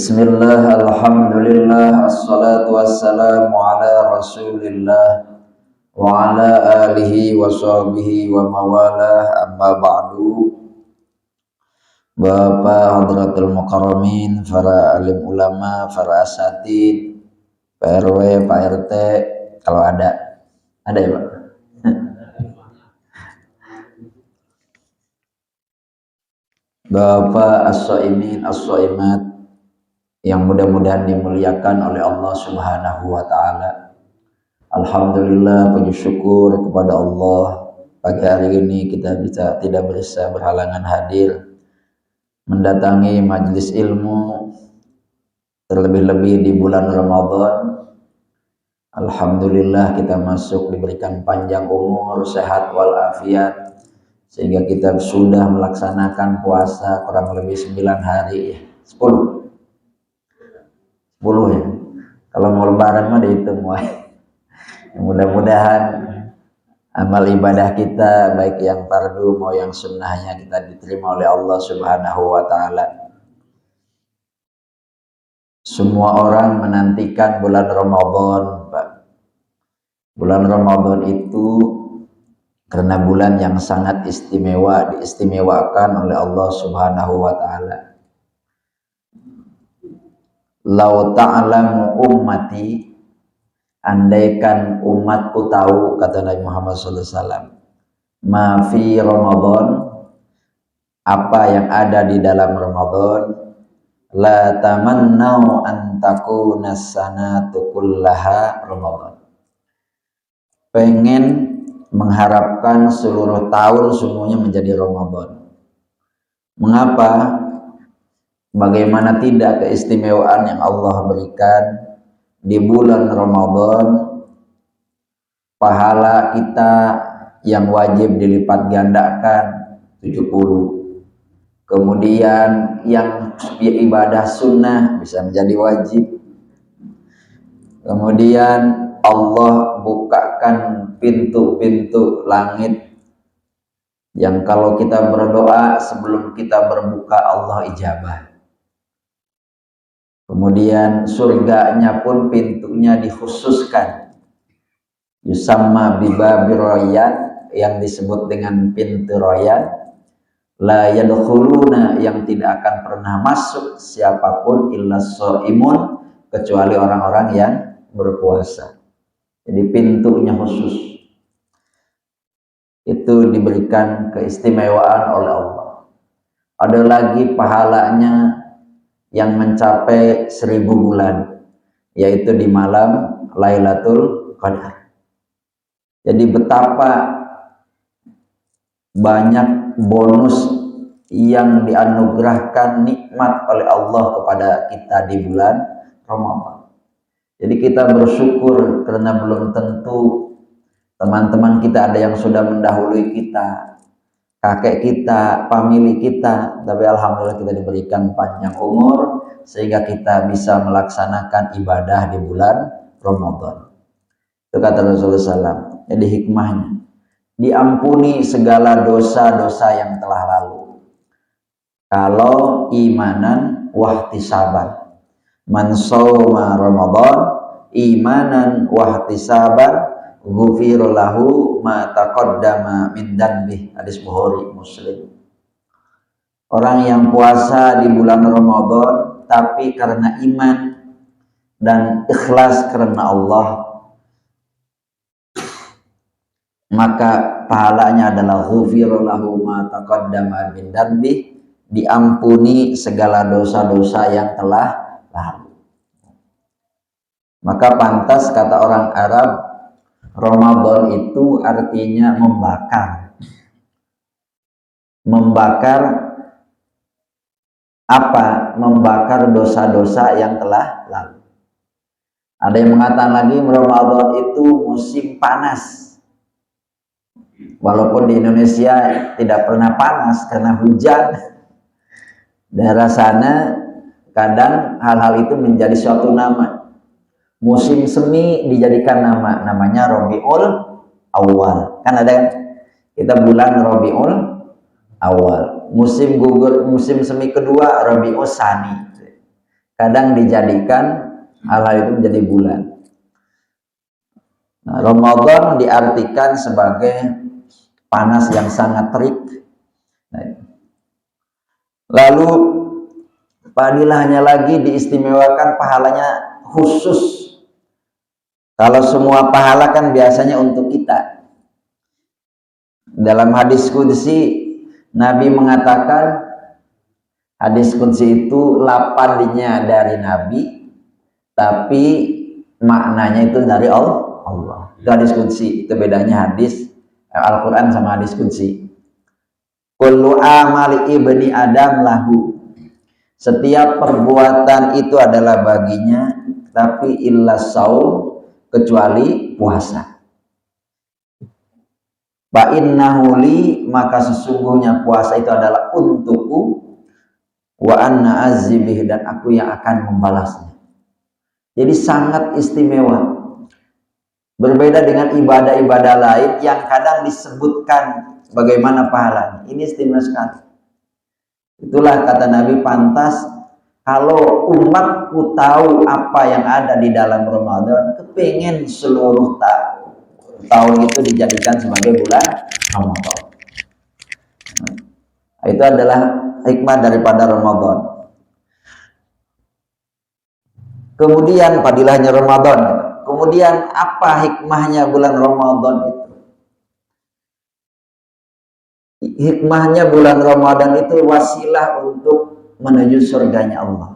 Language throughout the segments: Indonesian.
Bismillah, alhamdulillah, assalatu wassalamu ala rasulillah wa ala alihi wa sahbihi wa mawalah, amma ba'du. Bapak hadratul mukarramin, para alim ulama, para asatid, Pak RW, Pak RT, kalau ada ya Pak? Bapak as-shaimin, as-shaimat yang mudah-mudahan dimuliakan oleh Allah Subhanahu wa taala. Alhamdulillah, puji syukur kepada Allah, pagi hari ini kita tidak bisa berhalangan hadir mendatangi majelis ilmu, terlebih-lebih di bulan Ramadan. Alhamdulillah kita masuk diberikan panjang umur, sehat walafiat, sehingga kita sudah melaksanakan puasa kurang lebih 9 hari, 10 ya. Kalau mau lebaran mah dihitung wah. Mudah-mudahan amal ibadah kita baik yang fardu mau yang sunnahnya kita diterima oleh Allah Subhanahu wa taala. Semua orang menantikan bulan Ramadan, Pak. Bulan Ramadan itu karena bulan yang sangat istimewa, diistimewakan oleh Allah Subhanahu wa taala. Lau ta'lamu ummati, andaikan umatku tahu, kata Nabi Muhammad SAW, ma fi Ramadan, apa yang ada di dalam Ramadan, la tamannau an takuna sanatu kullaha Ramadan. Pengen mengharapkan seluruh tahun semuanya menjadi Ramadan. Mengapa? Bagaimana tidak keistimewaan yang Allah berikan di bulan Ramadan, pahala kita yang wajib dilipat gandakan 70. Kemudian yang ibadah sunnah bisa menjadi wajib. Kemudian Allah bukakan pintu-pintu langit yang kalau kita berdoa sebelum kita berbuka Allah ijabah. Kemudian surganya pun pintunya dikhususkan, yusamma bibabi royan, yang disebut dengan pintu royan, la yadkhuluna, yang tidak akan pernah masuk siapapun illa shaimun, kecuali orang-orang yang berpuasa. Jadi pintunya khusus, itu diberikan keistimewaan oleh Allah. Ada lagi pahalanya yang mencapai 1000 bulan, yaitu di malam Lailatul Qadar. Jadi betapa banyak bonus yang dianugerahkan nikmat oleh Allah kepada kita di bulan Ramadan. Jadi kita bersyukur karena belum tentu teman-teman kita ada yang sudah mendahului kita, kakek kita, famili kita, tapi alhamdulillah kita diberikan panjang umur sehingga kita bisa melaksanakan ibadah di bulan Ramadan. Itu kata Rasulullah SAW. Jadi hikmahnya, diampuni segala dosa-dosa yang telah lalu kalau imanan wahtisaban. Man shoma Ramadan imanan wahtisaban ghufira lahu ma taqaddama min dzanbih. Hadis Bukhari Muslim. Orang yang puasa di bulan Ramadan tapi karena iman dan ikhlas karena Allah, maka pahalanya adalah ghufira lahu ma taqaddama min dzanbih, diampuni segala dosa-dosa yang telah lalu. Maka pantas kata orang Arab, Ramadan itu artinya membakar. Membakar apa? Membakar dosa-dosa yang telah lalu. Ada yang mengatakan lagi Ramadan itu musim panas. Walaupun di Indonesia tidak pernah panas karena hujan. Daerah sana kadang hal-hal itu menjadi suatu nama. Musim semi dijadikan namanya Rabiul Awal. Kan ada kita bulan Rabiul Awal. Musim gugur, musim semi kedua Rabiul Tsani. kadang dijadikan hal-hal itu menjadi bulan. Nah, Ramadan diartikan sebagai panas yang sangat terik. Lalu fadilahnya lagi diistimewakan pahalanya khusus. Kalau semua pahala kan biasanya untuk kita. Dalam hadis qudsi Nabi mengatakan, hadis qudsi itu lapadinya dari Nabi, tapi maknanya itu dari Allah. Itu hadis qudsi, itu bedanya hadis Al-Quran sama hadis qudsi. Kullu amali ibni Adam lahu, setiap perbuatan itu adalah baginya, tapi illa saum, kecuali puasa. Fa innahu li, maka sesungguhnya puasa itu adalah untukku, wa anna azibih, dan aku yang akan membalasnya. Jadi sangat istimewa. Berbeda dengan ibadah-ibadah lain yang kadang disebutkan bagaimana pahalanya. Ini istimewa sekali. Itulah kata Nabi, pantas kalau umatku tahu apa yang ada di dalam Ramadan, kepingin seluruh tahun itu dijadikan sebagai bulan Ramadan. Itu adalah hikmah daripada Ramadan. Kemudian fadilahnya Ramadan. Kemudian apa hikmahnya bulan Ramadan itu? Hikmahnya bulan Ramadan itu wasilah untuk menuju surganya Allah.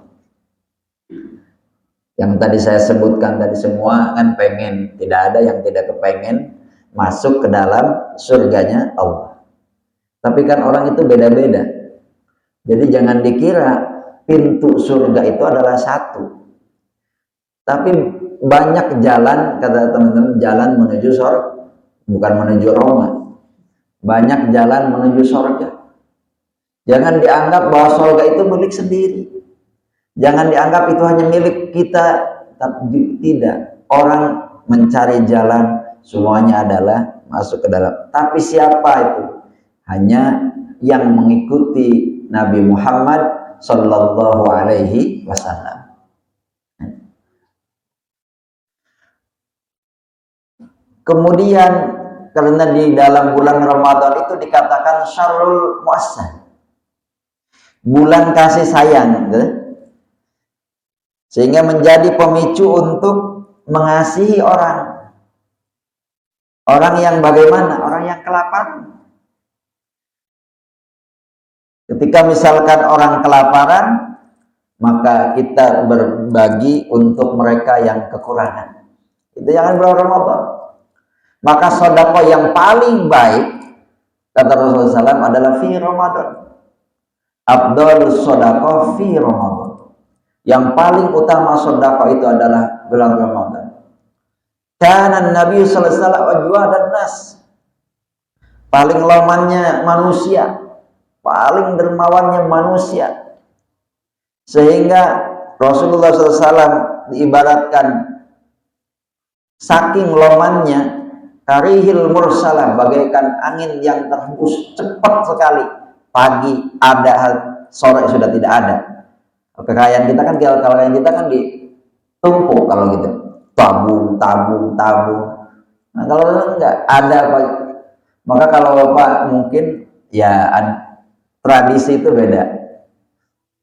Yang tadi saya sebutkan tadi, semua kan pengen, tidak ada yang tidak kepengen masuk ke dalam surganya Allah. Tapi kan orang itu beda-beda. Jadi jangan dikira pintu surga itu adalah satu. Tapi banyak jalan, kata teman-teman, jalan menuju surga, bukan menuju Roma. Banyak jalan menuju surga. Jangan dianggap bahwa surga itu milik sendiri. Jangan dianggap itu hanya milik kita. Tapi tidak. Orang mencari jalan, semuanya adalah masuk ke dalam. Tapi siapa itu? Hanya yang mengikuti Nabi Muhammad Sallallahu Alaihi Wasallam. Kemudian karena di dalam bulan Ramadan itu dikatakan syarrul muassah, bulan kasih sayang, gitu. Sehingga menjadi pemicu untuk mengasihi orang. Orang yang bagaimana? Orang yang kelaparan. Ketika misalkan orang kelaparan, maka kita berbagi untuk mereka yang kekurangan. Itu jangan bulan Ramadan. Maka sedekah yang paling baik, kata Rasulullah SAW, adalah fi Ramadan. Afdhalus sedekah fi Ramadan. Yang paling utama sedekah itu adalah bulan Ramadan. Kana Nabi sallallahu alaihi wasallam ajwadan nas. Paling lomannya manusia, paling dermawannya manusia. Sehingga Rasulullah SAW diibaratkan saking lomannya, karihil mursalah, bagaikan angin yang terhembus cepat sekali. Pagi ada, sore sudah tidak ada. Kekayaan kita kan, kekayaan kita kan ditumpuk kalau gitu, tabung. Nah kalau enggak ada apa, maka kalau Bapak mungkin ya tradisi itu beda.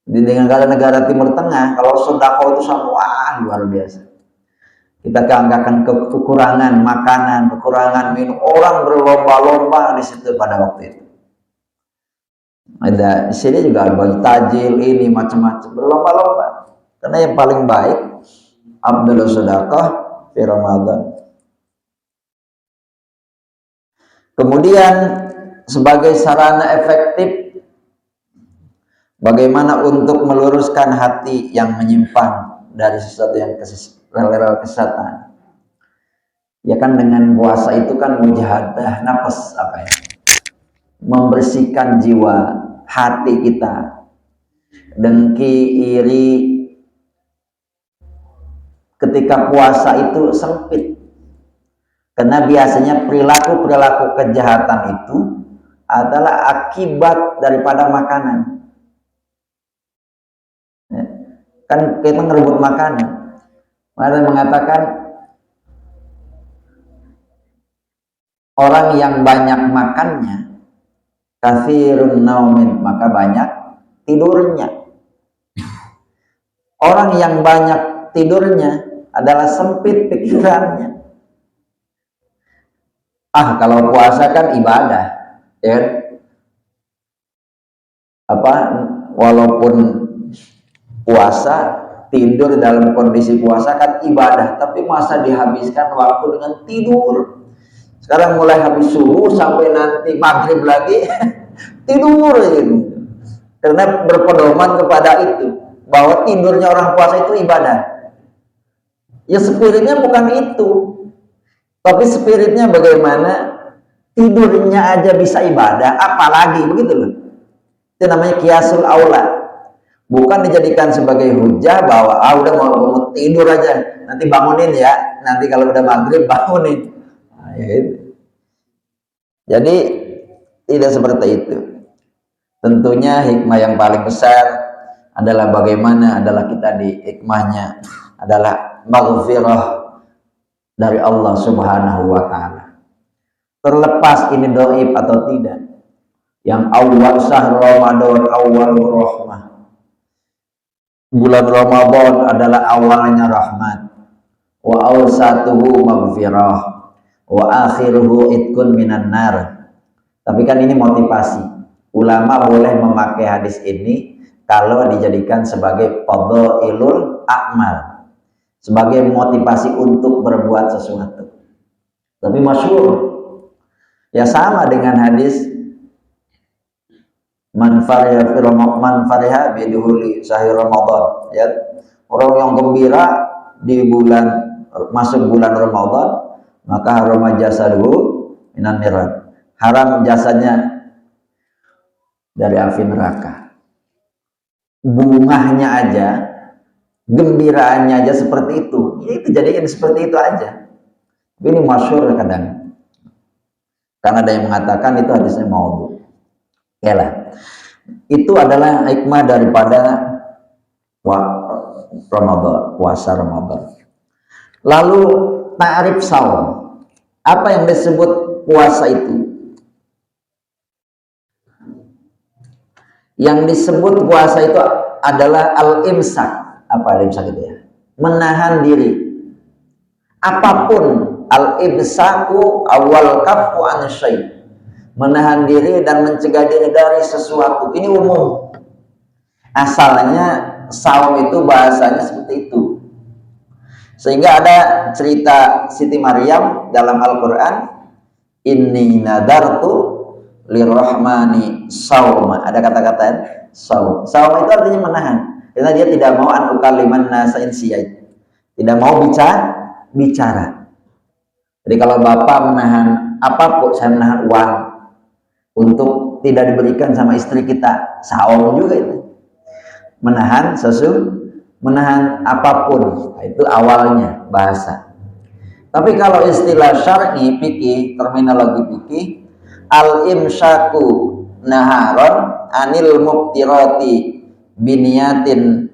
Di negara-negara Timur Tengah, kalau sedekah itu sama, wah luar biasa. Kita keangkakan kekurangan makanan, kekurangan minum, orang berlomba-lomba di situ pada waktu itu. Ada di sini juga ada bagi tajil ini macam-macam, berlomba-lomba. Karena yang paling baik afdhalus sedekah fi Ramadan. Kemudian sebagai sarana efektif bagaimana untuk meluruskan hati yang menyimpang dari sesuatu yang kesesatan. Ya kan dengan puasa itu kan mujahadah nafas, apa ya? Membersihkan jiwa, hati kita. Dengki, iri. Ketika puasa itu sempit. Karena biasanya perilaku-perilaku kejahatan itu adalah akibat daripada makanan. Kan kita ngerebut makanan. Ada mengatakan orang yang banyak makannya kathirun naumin, maka banyak tidurnya. Orang yang banyak tidurnya adalah sempit pikirannya. Kalau puasa kan ibadah, ya. Walaupun puasa, tidur dalam kondisi puasa kan ibadah, tapi masa dihabiskan waktu dengan tidur. Sekarang mulai habis subuh sampai nanti maghrib lagi tidur gitu. Karena berpedoman kepada itu, bahwa tidurnya orang puasa itu ibadah. Ya spiritnya bukan itu, tapi spiritnya bagaimana tidurnya aja bisa ibadah, apalagi begitu loh. Itu namanya kiasul aula. Bukan dijadikan sebagai hujah bahwa udah mau tidur aja, nanti bangunin ya, nanti kalau udah maghrib bangunin. Ya gitu. Jadi tidak seperti itu. Tentunya hikmah yang paling besar adalah bagaimana kita di hikmahnya adalah maghfirah dari Allah Subhanahu wa Ta'ala. Terlepas ini doib atau tidak, yang awal syahr Ramadan awalur rahmah, bulan Ramadan adalah awalnya rahmat, wa awsatuhu maghfirah, wa akhiruhu itkun minan nar. Tapi kan ini motivasi. Ulama boleh memakai hadis ini kalau dijadikan sebagai fadhailul a'mal, sebagai motivasi untuk berbuat sesuatu. Tapi masyhur ya sama dengan hadis man fariha biduhuli sahih Ramadan, ya. Orang yang gembira di masuk bulan Ramadan, maka haram jasaduhu minan niran, haram jasanya dari api neraka. Bungahnya aja, gembiraannya aja seperti itu. Ya, itu jadikan seperti itu aja. Ini masyhur kadang. Karena ada yang mengatakan itu hadisnya maudhu. Ya lah. Itu adalah hikmah daripada Ramadan, puasa Ramadan. Lalu ta'rif saum. Apa yang disebut puasa itu? Yang disebut puasa itu adalah al-imsak. Apa al-imsak itu ya? Menahan diri. Apapun, al-imsaku awal kafu an syai'. Menahan diri dan mencegah diri dari sesuatu. Ini umum. Asalnya saum itu bahasanya seperti itu. Sehingga ada cerita Siti Maryam dalam Al-Qur'an, inni nadartu lirrahmani sauma. Ada kata-kata saum. Saum itu artinya menahan. Karena dia tidak mau an ukaliman nasa insiyai. Tidak mau bicara. Jadi kalau bapak menahan apapun, saya menahan uang untuk tidak diberikan sama istri kita, saum juga itu. Menahan menahan apapun. Itu awalnya bahasa. Tapi kalau istilah syar'i fikih, terminologi fikih, al-imsyaku naharon anil mubtirati biniyatin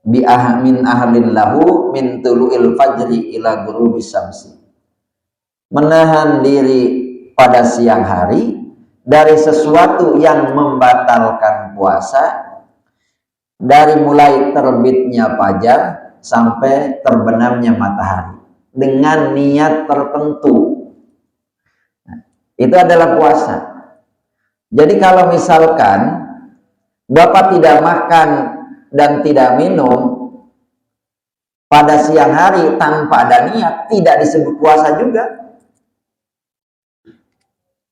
min ahlin lahu min tulu'il fajri ila ghurubis syamsi. Menahan diri pada siang hari dari sesuatu yang membatalkan puasa, dari mulai terbitnya fajar sampai terbenamnya matahari dengan niat tertentu. Itu adalah puasa. Jadi kalau misalkan bapak tidak makan dan tidak minum pada siang hari tanpa ada niat, tidak disebut puasa juga.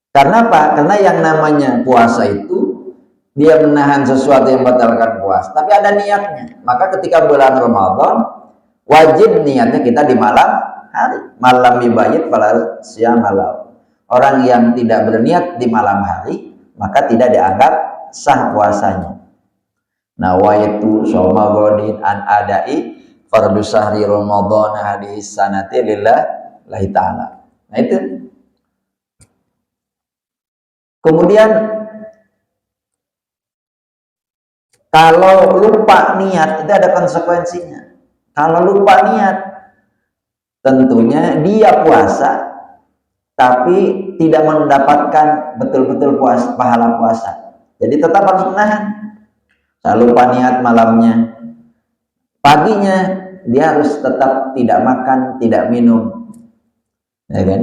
Karena apa? Karena yang namanya puasa itu dia menahan sesuatu yang membatalkan puasa, tapi ada niatnya. Maka ketika bulan Ramadan wajib niatnya kita di malam hari. Malam mibayit fala siang malam. Orang yang tidak berniat di malam hari maka tidak dianggap sah puasanya. Nawaitu shoma godin an adai fardu syahri Ramadan hadis sanati lillahi ta'ala. Nah itu. Kemudian Kalau lupa niat itu ada konsekuensinya. Kalau lupa niat, tentunya dia puasa tapi tidak mendapatkan betul-betul pahala puasa. Jadi tetap harus menahan. Saya lupa niat malamnya, paginya dia harus tetap tidak makan, tidak minum, ya kan?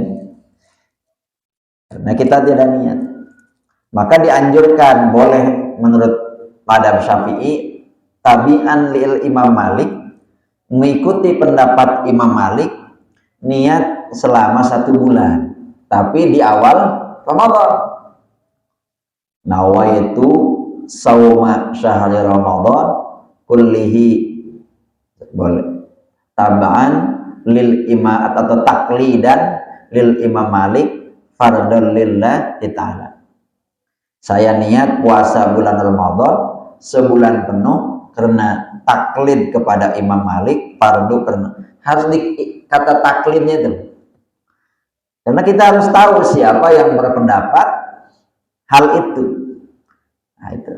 Karena kita tidak niat, maka dianjurkan boleh menurut madhab Syafi'i tabi'an lil Imam Malik, mengikuti pendapat Imam Malik, niat selama 1 bulan tapi di awal Ramadan. Nawaitu sauma syahri Ramadan kullihi, boleh tab'an lil imam atau taklidan lil Imam Malik fardhan lillahi ta'ala. Saya niat puasa bulan Ramadan sebulan penuh karena taklid kepada Imam Malik, fardu, karena harus kata taklidnya itu. Karena kita harus tahu siapa yang berpendapat hal itu. Nah, itu.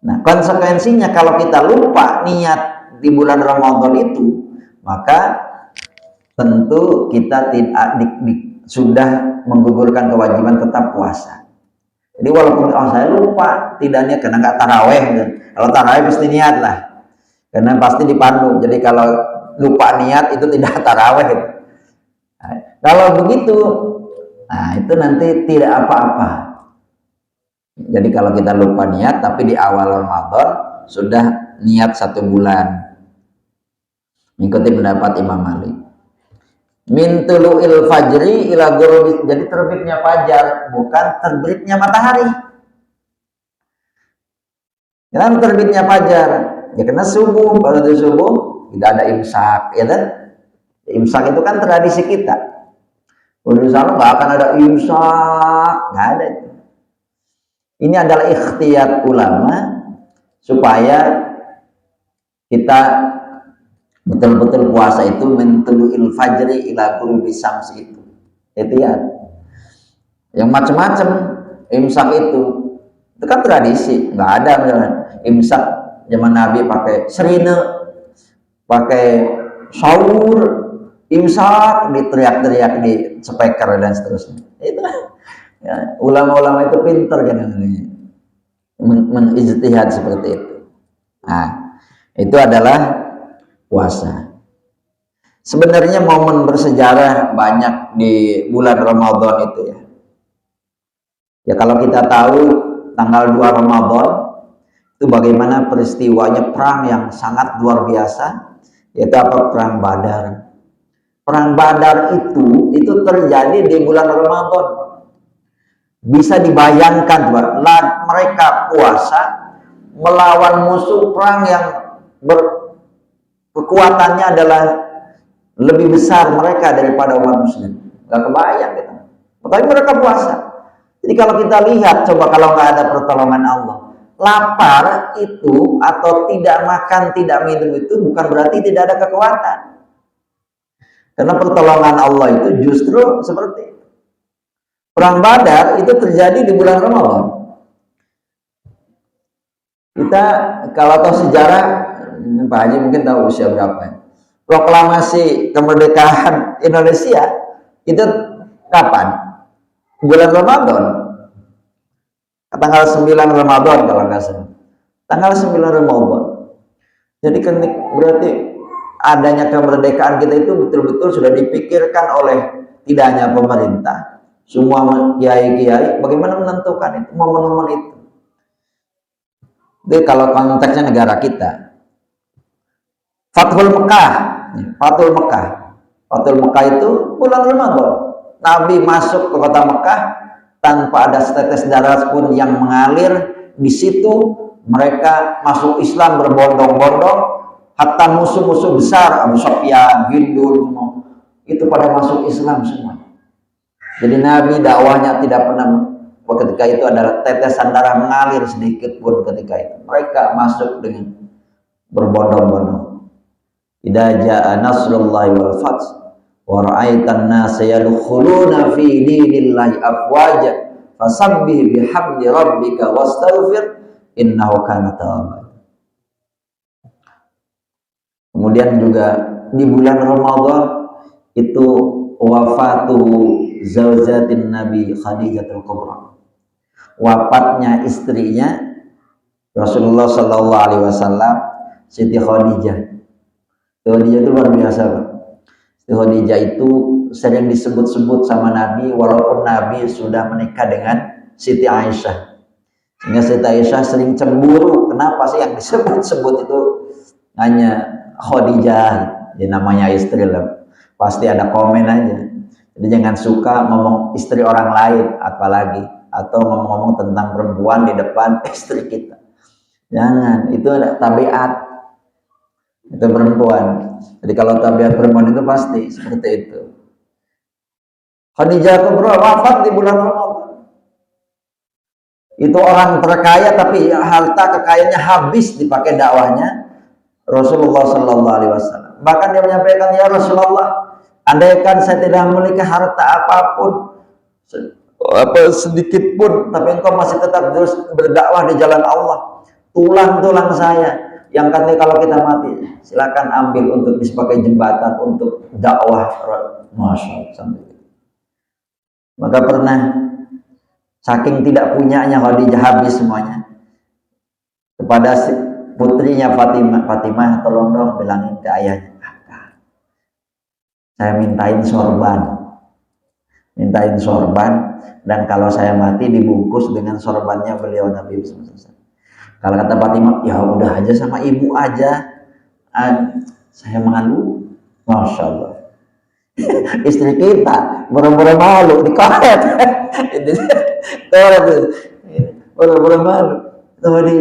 Nah, konsekuensinya kalau kita lupa niat di bulan Ramadan itu, maka tentu kita tidak sudah menggugurkan kewajiban tetap puasa. Jadi walaupun saya lupa tidak niat karena nggak taraweh, kalau taraweh pasti niat lah, karena pasti dipandu. Jadi kalau lupa niat itu tidak taraweh. Nah, kalau begitu, nah itu nanti tidak apa-apa. Jadi kalau kita lupa niat tapi di awal Ramadan sudah niat 1 bulan, mengikuti pendapat Imam Malik. Min tulu'il fajri ila ghurubi, jadi terbitnya fajar bukan terbitnya matahari. Kenapa terbitnya fajar? Ya karena subuh, pada subuh tidak ada imsak, ya kan? Imsak itu kan tradisi kita. Udah sana nggak akan ada imsak, nggak ada itu. Ini adalah ikhtiyar ulama supaya kita betul-betul puasa itu min tulu'il fajri ila ghurubi syamsi itu. Ihtiyar. Yang macam-macam imsak itu kan tradisi, nggak ada misalnya imsak zaman Nabi pakai serine, pakai sahur, imsak diteriak-teriak di speaker dan seterusnya. Itu ya, ulama-ulama itu pintar kan mengijtihad seperti itu. Nah, itu adalah puasa. Sebenarnya momen bersejarah banyak di bulan Ramadan itu ya. Ya kalau kita tahu tanggal 2 Ramadan itu bagaimana peristiwanya perang yang sangat luar biasa, yaitu apa? Perang Badar. Perang Badar itu terjadi di bulan Ramadan. Bisa dibayangkan, mereka puasa melawan musuh perang yang kekuatannya adalah lebih besar mereka daripada umat muslim. Gak kebayang gitu. Tapi mereka puasa. Jadi kalau kita lihat, coba kalau nggak ada pertolongan Allah, lapar itu atau tidak makan, tidak minum itu bukan berarti tidak ada kekuatan. Karena pertolongan Allah itu justru seperti itu. Perang Badar itu terjadi di bulan Ramadan. Kita kalau tahu sejarah, Pak Haji mungkin tahu usia berapa. Proklamasi kemerdekaan Indonesia itu kapan? Bulan Ramadan. Tanggal 9 Ramadan kalau nggak salah. Tanggal 9 Ramadan. Jadi berarti adanya kemerdekaan kita itu betul-betul sudah dipikirkan oleh tidak hanya pemerintah, semua kiai-kiai bagaimana menentukan itu momen-momen itu. Jadi kalau konteksnya negara kita, Fathul Mekah, Fathul Mekah itu bulan Ramadan. Nabi masuk ke kota Mekah tanpa ada setetes darah pun yang mengalir. Di situ mereka masuk Islam berbondong-bondong, hatta musuh-musuh besar Abu Sufyan, Hindun, semua itu pada masuk Islam semua. Jadi Nabi dakwahnya tidak pernah ketika itu adalah tetesan darah mengalir sedikit pun ketika itu. Mereka masuk dengan berbondong-bondong. Idza jaa nasrullahi wal fath wa ra'aitan nasa yadkhuluna fi dinillahi afwaja fasabbih bihamdi rabbika wastaghfir innahu kana tawwab. Kemudian juga di bulan Ramadan itu wafatu zaujatin Nabi Khadijatul Kubra, wafatnya istrinya Rasulullah Shallallahu Alaihi Wasallam, Siti Khadijah. Siti Khadijah itu luar biasa, Pak. Siti Khadijah itu sering disebut-sebut sama Nabi, walaupun Nabi sudah menikah dengan Siti Aisyah. Sehingga Siti Aisyah sering cemburu, kenapa sih yang disebut-sebut itu hanya Khadijah, ya namanya istri lah. Pasti ada komen aja. Jadi jangan suka ngomong istri orang lain, apalagi atau ngomong-ngomong tentang perempuan di depan istri kita. Jangan, itu ada tabiat itu perempuan. Jadi kalau tabiat perempuan itu pasti seperti itu. Khadijah Kubra wafat di bulan Ramadan. Itu orang terkaya tapi harta kekayaannya habis dipakai dakwahnya Rasulullah Sallallahu Alaihi Wasallam. Bahkan dia menyampaikan, ya Rasulullah, andaikan saya tidak memiliki harta apapun, apa sedikit pun, tapi engkau masih tetap terus berdakwah di jalan Allah, tulang-tulang saya yang katanya kalau kita mati silakan ambil untuk dipakai jembatan untuk dakwah. Masya Allah. Maka pernah saking tidak punyanya Khadijah habis semuanya, kepada putrinya Fatimah, tolong dong bilangin ke ayahnya, saya mintain sorban, dan kalau saya mati dibungkus dengan sorbannya beliau Nabi SAW. Kalau kata Fatimah, ya udah aja sama ibu aja, saya malu. Masya Allah. Istri kita buru-buru malu dikoret. Buru-buru malu.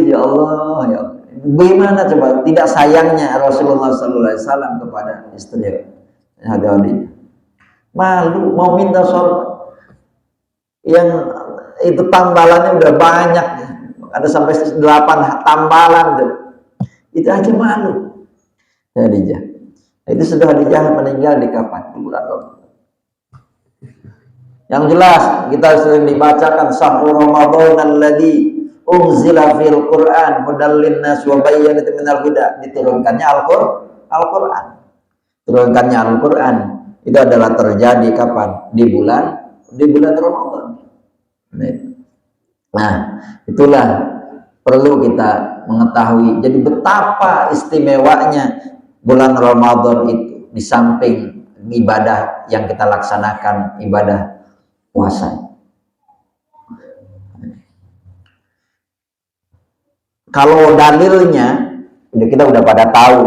Ya Allah, ya Allah. Bagaimana coba tidak sayangnya Rasulullah SAW kepada istri Khadijah. Malu mau minta sorban yang itu tambalannya udah banyak, ada sampai 8 tambalan tuh. Itu aja malu Khadijah. Itu sudah Khadijah meninggal di kapan? Di bulan Ramadan. Yang jelas kita sering dibacakan sahur Ramadan alladzi unzila fil Qur'an hudal linnas wa bayyinatin minal huda, diturunkannya Al-Qur'an. Turunkannya Al-Qur'an itu adalah terjadi kapan? Di bulan Ramadan. Nah, itulah perlu kita mengetahui. Jadi betapa istimewanya bulan Ramadan itu, di samping ibadah yang kita laksanakan, ibadah puasa. Kalau dalilnya kita udah pada tahu,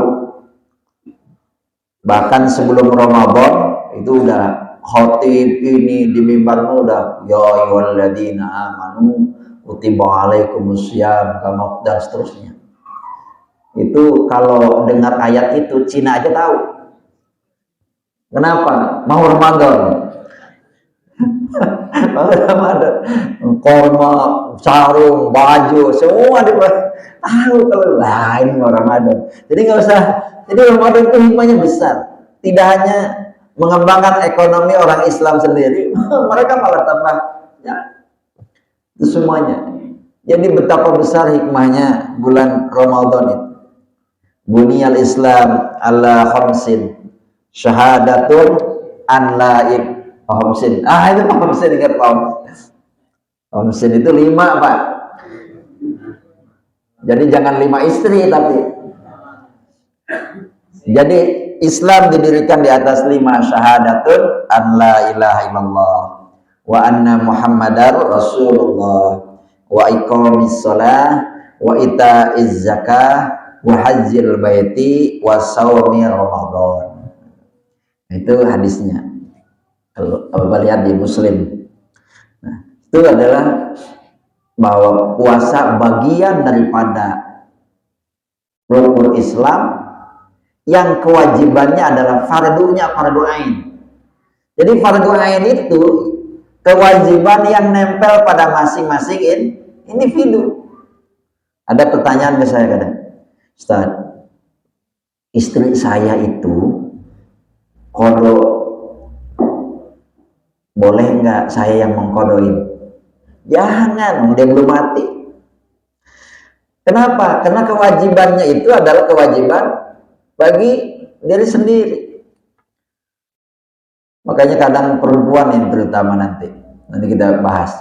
bahkan sebelum Ramadan itu udah khotib ini di mimbarmu udah ya ayyuhalladzina amanu kutiba alaikumussyam kama, dan seterusnya. Itu kalau dengar ayat itu Cina aja tahu. Kenapa? Mau Ramadan. Mau Ramadan. Korma, sarung, baju, semua dia tahu kalau lain mau Ramadan. Jadi nggak usah. Jadi Ramadan itu hikmahnya besar. Tidak hanya mengembangkan ekonomi orang Islam sendiri, mereka malah tambah ya, itu semuanya. Jadi betapa besar hikmahnya bulan Ramadan itu. Buniyal Islam ala khamsin syahadatun an la khamsin. Itu khamsin, ingat khamsin itu 5, Pak. Jadi jangan 5 istri, tapi jadi Islam didirikan di atas 5 syahadatun an la ilaha illallah wa anna muhammadar rasulullah wa iqamis shalah wa ita'iz zakah wa hajjil baiti wa saumi Ramadan. Itu hadisnya. Kalau Bapak lihat di Muslim. Nah, itu adalah bahwa puasa bagian daripada rukun Islam yang kewajibannya adalah fardu ain. Jadi fardu ain itu kewajiban yang nempel pada masing-masing individu. Ada pertanyaan ke saya kadang, Ustaz, istri saya itu kodo, boleh nggak saya yang mengkodoin? Jangan, dia belum mati. Kenapa? Karena kewajibannya itu adalah kewajiban bagi diri sendiri. Makanya kadang perempuan yang terutama nanti kita bahas.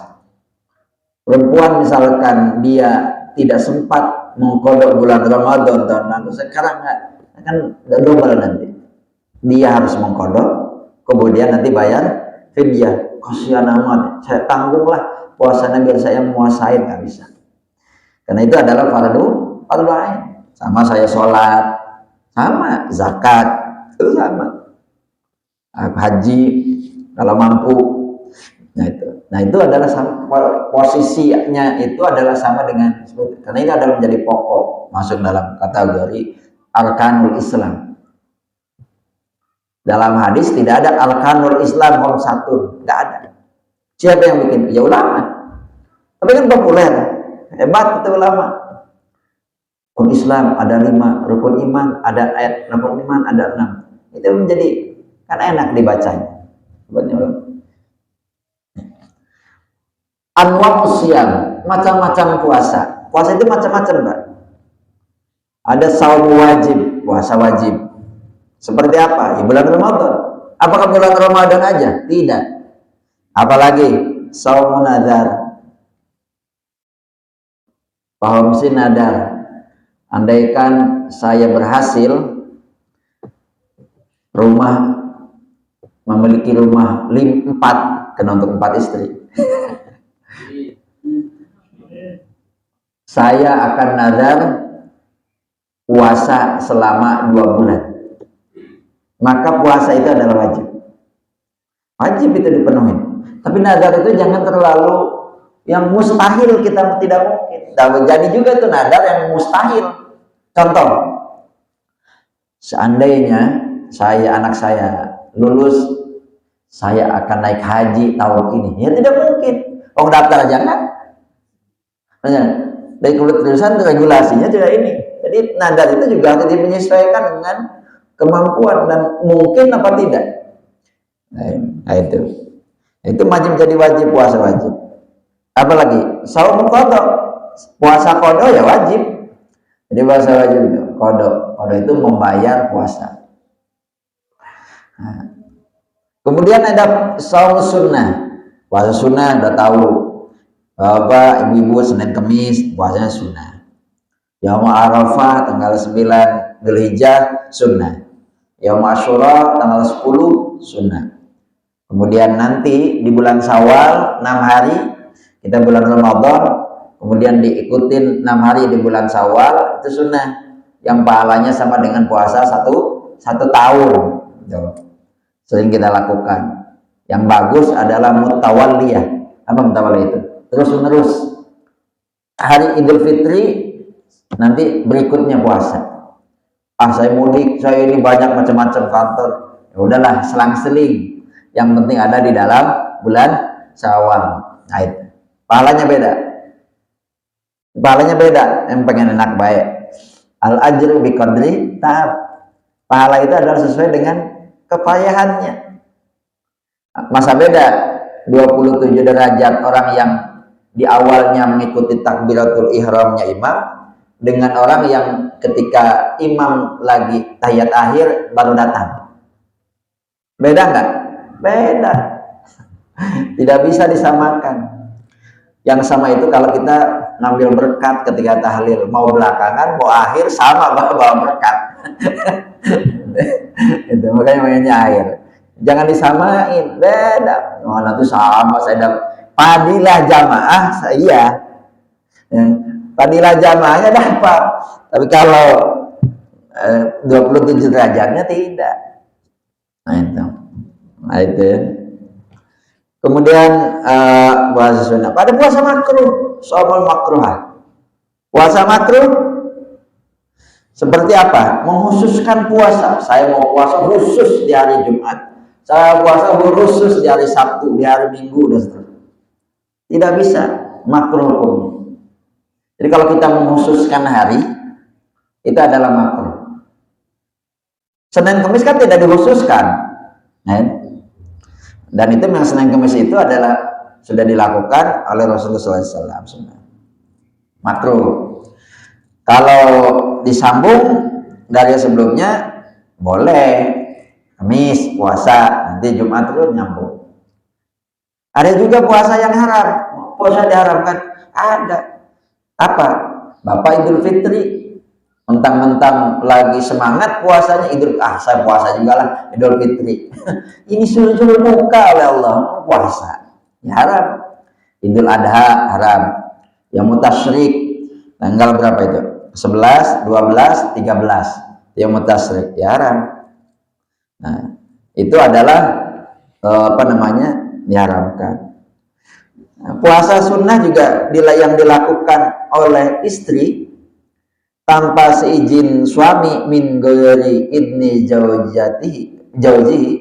Perempuan misalkan dia tidak sempat mengkodok bulan Ramadan tahun lalu, sekarang kan double nanti. Dia harus mengkodok, kemudian nanti bayar fidyah. Kasihan amat, saya tanggunglah puasanya biar saya menguasai, nggak bisa. Karena itu adalah fardu ain. Sama saya sholat, sama zakat, itu sama. Haji kalau mampu. Nah itu adalah sama, posisinya itu adalah sama dengan, karena ini adalah menjadi pokok, masuk dalam kategori arkanul Islam. Dalam hadis tidak ada arkanul Islam khamsatun, tidak ada. Siapa yang bikin? Ya ulama. Tapi kan populer, hebat itu ulama. Rukun Islam ada 5, rukun iman ada rukun iman ada 6. Itu menjadi kan enak dibacanya. Anwa usiam, macam-macam puasa. Puasa itu macam-macam, Pak. Ada saum wajib, puasa wajib. Seperti apa? Ya, bulan Ramadan. Apakah bulan Ramadan aja? Tidak. Apalagi saum nazar. Paham sih nadar. Andaikan saya berhasil memiliki rumah 4, kena untuk 4 istri. Saya akan nazar puasa selama 2 bulan. Maka puasa itu adalah wajib. Wajib itu dipenuhi. Tapi nazar itu jangan terlalu yang mustahil, kita tidak mungkin. Jadi juga itu nazar yang mustahil. Contoh, seandainya anak saya lulus, saya akan naik haji tahun ini. Ya tidak mungkin. Oh, daftar aja kan? Dari keputusan regulasinya tidak ini. Jadi nadar itu juga harus menyesuaikan dengan kemampuan dan mungkin apa tidak. Nah itu wajib, jadi wajib, puasa wajib. Apalagi saum qada, puasa qada ya wajib. Jadi puasa wajib itu qada itu membayar puasa. Nah, kemudian ada saum sunnah. Puasa sunnah udah tahu. Bapak, ibu-ibu Senin Kemis puasanya sunnah. Yaum Arafah tanggal 9 Dzulhijjah sunnah. Yaum Asyura tanggal 10 sunnah. Kemudian nanti di bulan Syawal 6 hari kita bulan Ramadan, kemudian diikutin 6 hari di bulan Syawal, itu sunnah yang pahalanya sama dengan puasa satu tahun. Sering kita lakukan. Yang bagus adalah mutawalliyah. Apa mutawalliyah itu? Terus menerus. Hari Idul Fitri nanti berikutnya puasa. Saya mudik, saya ini banyak macam-macam kantor. Ya udahlah, selang-seling. Yang penting ada di dalam bulan Syawal. Nah itu. Pahalanya beda. Yang pengen enak baik. Al ajru bi qadri ta'ab. Pahala itu adalah sesuai dengan kepayahannya. Masa beda 27 derajat orang yang di awalnya mengikuti takbiratul ihramnya imam dengan orang yang ketika imam lagi tahiyat akhir baru datang. Beda nggak? Beda. Tidak bisa disamakan. Yang sama itu kalau kita ngambil berkat ketika tahlil, mau belakangan mau akhir sama bawa berkat. Itu makanya air. Jangan disamain, beda. Oh, nanti sama saya dapat fadilah jamaah, saya fadilah jamaahnya dapat. Tapi kalau 27 derajatnya tidak. Nah itu. Kemudian puasa sunnah. Pada puasa makruh, soal makruhah. Puasa makruh seperti apa? Menghususkan puasa. Saya mau puasa khusus di hari Jumat. Saya puasa khusus di hari Sabtu, di hari Minggu dan seterusnya. Tidak bisa, makruh hukumnya. Jadi kalau kita menghususkan hari, itu adalah makruh. Senin Kemis kan tidak dikhususkan. Dan itu yang Senin Kemis itu adalah sudah dilakukan oleh Rasulullah SAW. Makruh. Kalau disambung dari sebelumnya boleh, Kamis puasa, nanti Jumat terus nyambung. Ada juga puasa yang haram, puasa diharamkan, ada. Apa? Bapak Idul Fitri, mentang-mentang lagi semangat puasanya saya puasa juga lah Idul Fitri. Ini suruh buka oleh Allah, puasa ya haram. Idul Adha haram. Yang mutasyrik tanggal berapa itu? 11, 12, 13. Yang mutasyrik ya haram. Nah, itu adalah diharamkan. Nah, puasa sunnah juga yang dilakukan oleh istri tanpa seizin suami, min ghairi idni jauzihi,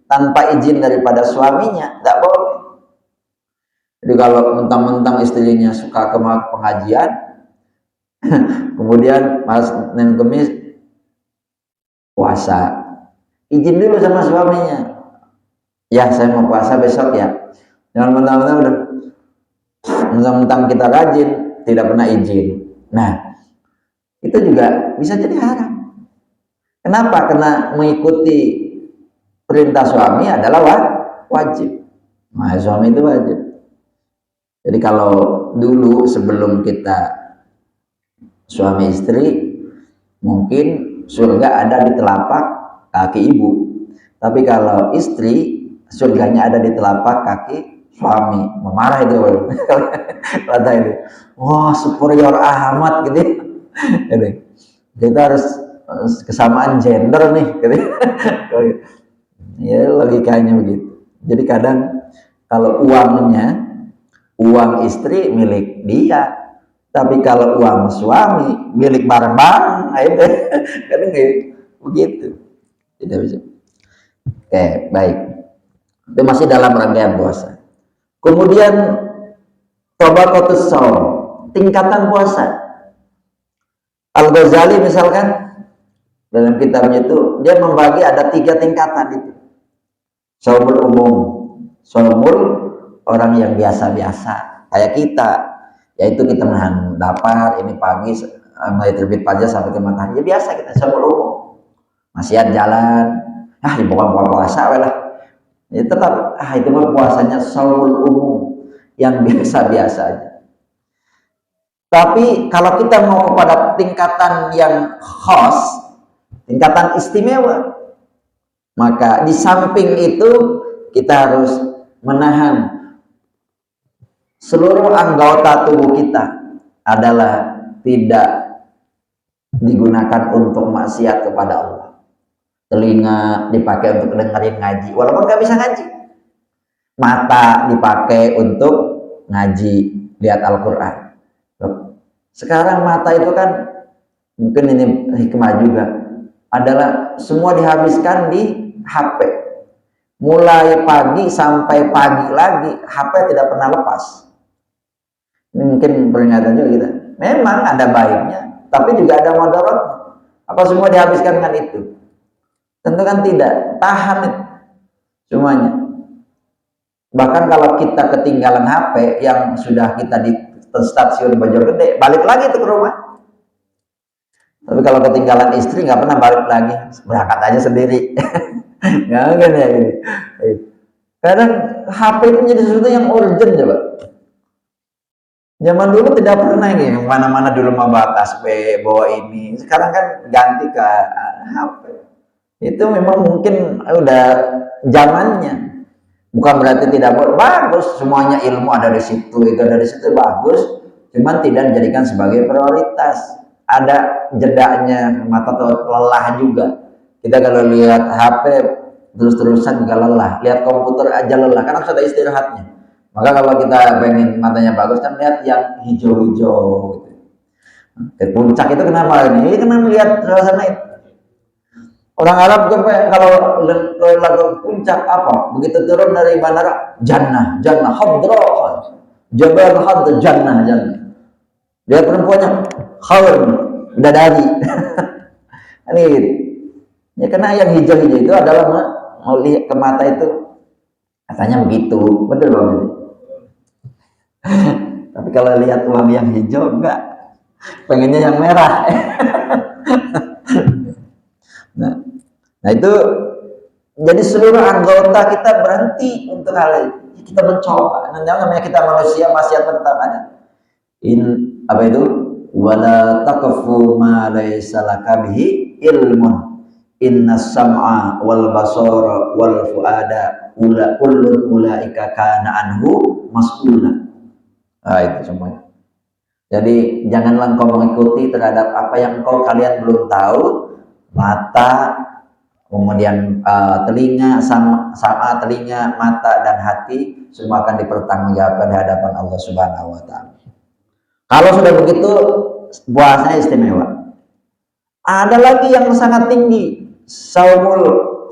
tanpa izin daripada suaminya, tidak boleh. Jadi kalau mentang-mentang istrinya suka ke pengajian, kemudian pas Senin Kemis puasa, izin dulu sama suaminya. Ya, saya mau puasa besok ya. Jangan mentang-mentang kita rajin, tidak pernah izin. Nah, itu juga bisa jadi haram. Kenapa? Karena mengikuti perintah suami adalah wajib. Nah, suami itu wajib. Jadi kalau dulu sebelum kita suami istri, mungkin surga ada di telapak kaki ibu. Tapi kalau istri, surganya ada di telapak kaki suami. Memarah itu kata ini. Wah, superior amat gitu. Jadi, kita harus kesamaan gender nih gitu. Ya logikanya begitu. Jadi kadang kalau uang istri milik dia, tapi kalau uang suami milik bareng-bareng, itu kadang begitu. Tidak bisa. Oke, baik. Itu masih dalam rangkaian puasa. Kemudian tabaqatus shaum, tingkatan puasa. Al-Ghazali misalkan dalam kitabnya itu dia membagi ada 3 tingkatan itu. Shaumul umum, shaumul orang yang biasa-biasa kayak kita, yaitu kita menahan lapar ini pagi mulai terbit fajar sampai ke matahari, ya biasa kita shaumul umum. Maksiat jalan, bukan puasa lah. Ya tetap itu mah puasanya shaumul umum yang biasa-biasa aja. Tapi kalau kita mau kepada tingkatan yang khas, tingkatan istimewa, maka di samping itu kita harus menahan seluruh anggota tubuh kita adalah tidak digunakan untuk maksiat kepada Allah. Telinga dipakai untuk dengerin ngaji, walaupun nggak bisa ngaji. Mata dipakai untuk ngaji, lihat Al-Quran. Sekarang mata itu kan, mungkin ini hikmah juga, adalah semua dihabiskan di HP. Mulai pagi sampai pagi lagi, HP tidak pernah lepas. Ini mungkin peringatan juga kita. Memang ada baiknya, tapi juga ada mudaratnya. Apa semua dihabiskan dengan itu? Tentu kan tidak. Tahan itu semuanya. Bahkan kalau kita ketinggalan HP yang sudah kita di stasiun Bojonggede, balik lagi tuh ke rumah. Tapi kalau ketinggalan istri nggak pernah balik lagi, berangkat aja sendiri. Nggak kan ya ini. Kadang HP itu menjadi sesuatu yang urgent coba. Zaman dulu tidak pernah ini, mana-mana dulu bawa tasbih, bawa ini. Sekarang kan ganti ke HP. Itu memang mungkin udah zamannya. Bukan berarti tidak bagus, semuanya ilmu ada di situ, itu ada di situ bagus, cuman tidak dijadikan sebagai prioritas. Ada jedanya, mata lelah juga. Kita kalau lihat HP terus-terusan juga lelah, lihat komputer aja lelah, karena harus ada istirahatnya. Maka kalau kita pengen matanya bagus kan lihat yang hijau-hijau gitu. Ke puncak itu kenapa ini? Ini karena melihat suasana itu. Orang Arab kalau lagu puncak apa? Begitu turun dari bandara, jannah, hadrah, jabal hadrah, jannah. Lihat perempuannya, khawr, bidadari. Ini ya karena yang hijau-hijau itu adalah mau lihat ke mata itu, katanya begitu, betul Bang? Tapi kalau lihat uang yang hijau enggak, pengennya yang merah. Nah, nah itu jadi seluruh anggota kita berhenti untuk hal itu. Kita mencoba. Nah, namanya kita manusia, maksiat tetap ada. Apa itu? Wala taqfu ma laysa laka bihi ilmun. Inna sam'a wal basara wal fuada kullun ulaika kana anhu mas'ula. Nah, itu semuanya. Jadi janganlah engkau mengikuti terhadap apa yang kalian belum tahu. Mata, kemudian telinga, sama telinga, mata dan hati semua akan dipertanggungjawabkan di hadapan Allah Subhanahu wa taala. Kalau sudah begitu, puasanya istimewa. Ada lagi yang sangat tinggi, saumul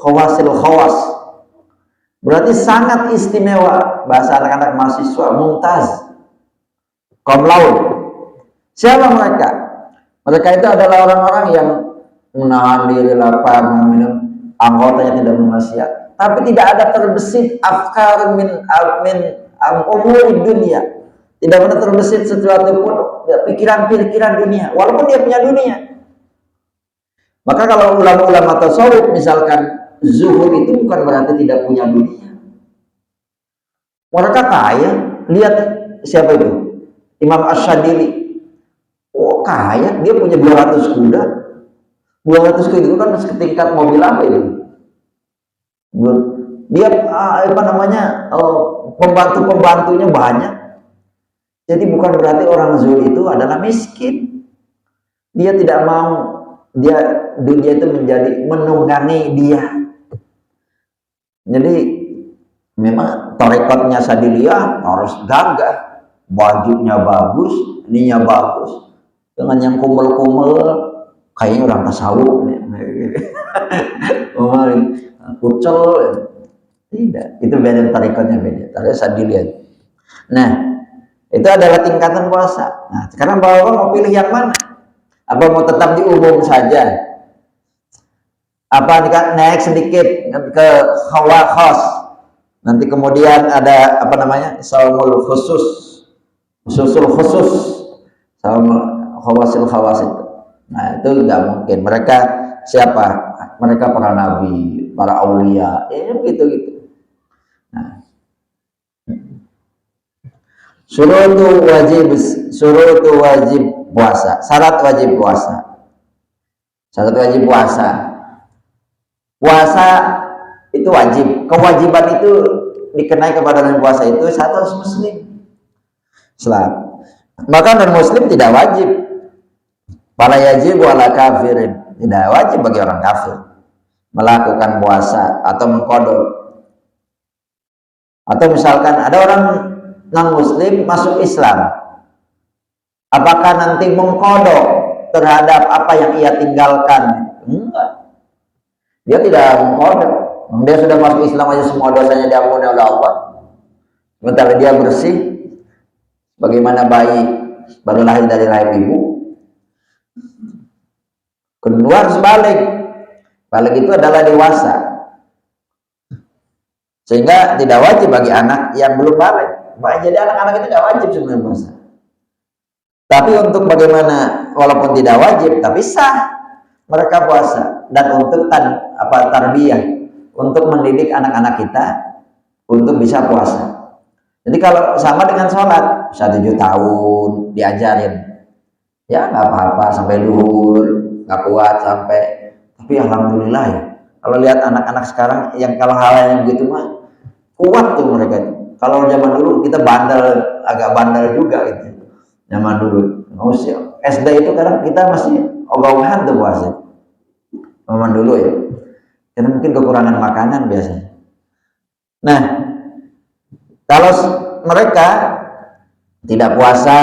khawasil khawas. Berarti sangat istimewa, bahasa anak-anak mahasiswa, mumtaz, kaum laut. Siapa mereka? Mereka itu adalah orang-orang yang menahan diri lapar, minum, anggotanya tidak bermaksiat, tapi tidak ada terbesit afkar min umur dunia, tidak pernah terbesit sesuatu pun pikiran-pikiran dunia, walaupun dia punya dunia. Maka kalau ulama-ulama tasawuf misalkan zuhud itu bukan berarti tidak punya dunia. Mereka kaya. Lihat siapa itu? Imam Ash-Shadili. Oh kaya, dia punya 200 kuda. 200 kuda itu kan setingkat mobil apa itu? Dia apa namanya, pembantu-pembantunya banyak. Jadi bukan berarti orang zuhud itu adalah miskin. Dia tidak mau dunia itu menjadi menunggangi dia. Jadi memang tarekatnya Sadiliyah harus gagah, bajunya bagus, ininya bagus, dengan yang kumel-kumel kayaknya orang tasawuf nih. Kucel, tidak, itu beda tarekatnya, beda tarekat Sadiliyah. Nah, itu adalah tingkatan puasa. Nah, sekarang Bapak mau pilih yang mana? Apa mau tetap di umum saja? Apa naik sedikit ke khas? Nanti kemudian ada apa namanya? Saumul khusus, khusus, saumul khawasil khawas itu. Nah, itu enggak mungkin. Mereka siapa? Mereka para nabi, para aulia, gitu. Nah, surutu wajib puasa, syarat wajib puasa. Syarat wajib puasa. Puasa itu wajib. Kewajiban itu dikenai kepada non puasa itu satu harus muslim. Islam. Maka non muslim tidak wajib. Fala yajib wala kafirin. Tidak wajib bagi orang kafir melakukan puasa atau mengqadha. Atau misalkan ada orang non muslim masuk Islam, apakah nanti mengqadha terhadap apa yang ia tinggalkan? Enggak, dia tidak mengqadha. Dia sudah masuk Islam aja semua dosanya diampuni oleh Allah, sementara dia bersih bagaimana bayi baru lahir dari rahim ibu. Kedua harus balik itu adalah dewasa, sehingga tidak wajib bagi anak yang belum balik. Jadi anak-anak itu tidak wajib sebenarnya puasa. Tapi untuk bagaimana, walaupun tidak wajib, tapi sah mereka puasa. Dan untuk tarbiyah, untuk mendidik anak-anak kita untuk bisa puasa. Jadi kalau sama dengan sholat, 7 tahun diajarin, ya nggak apa-apa sampai luhur, nggak kuat sampai. Tapi alhamdulillah ya, kalau lihat anak-anak sekarang yang kalau hal yang begitu mah kuat tuh mereka. Kalau zaman dulu kita agak bandel juga gitu. Zaman dulu, SD itu kadang kita masih ogah-ogahan tuh puasa. Zaman dulu ya, karena mungkin kekurangan makanan biasanya. Nah, kalau mereka tidak puasa,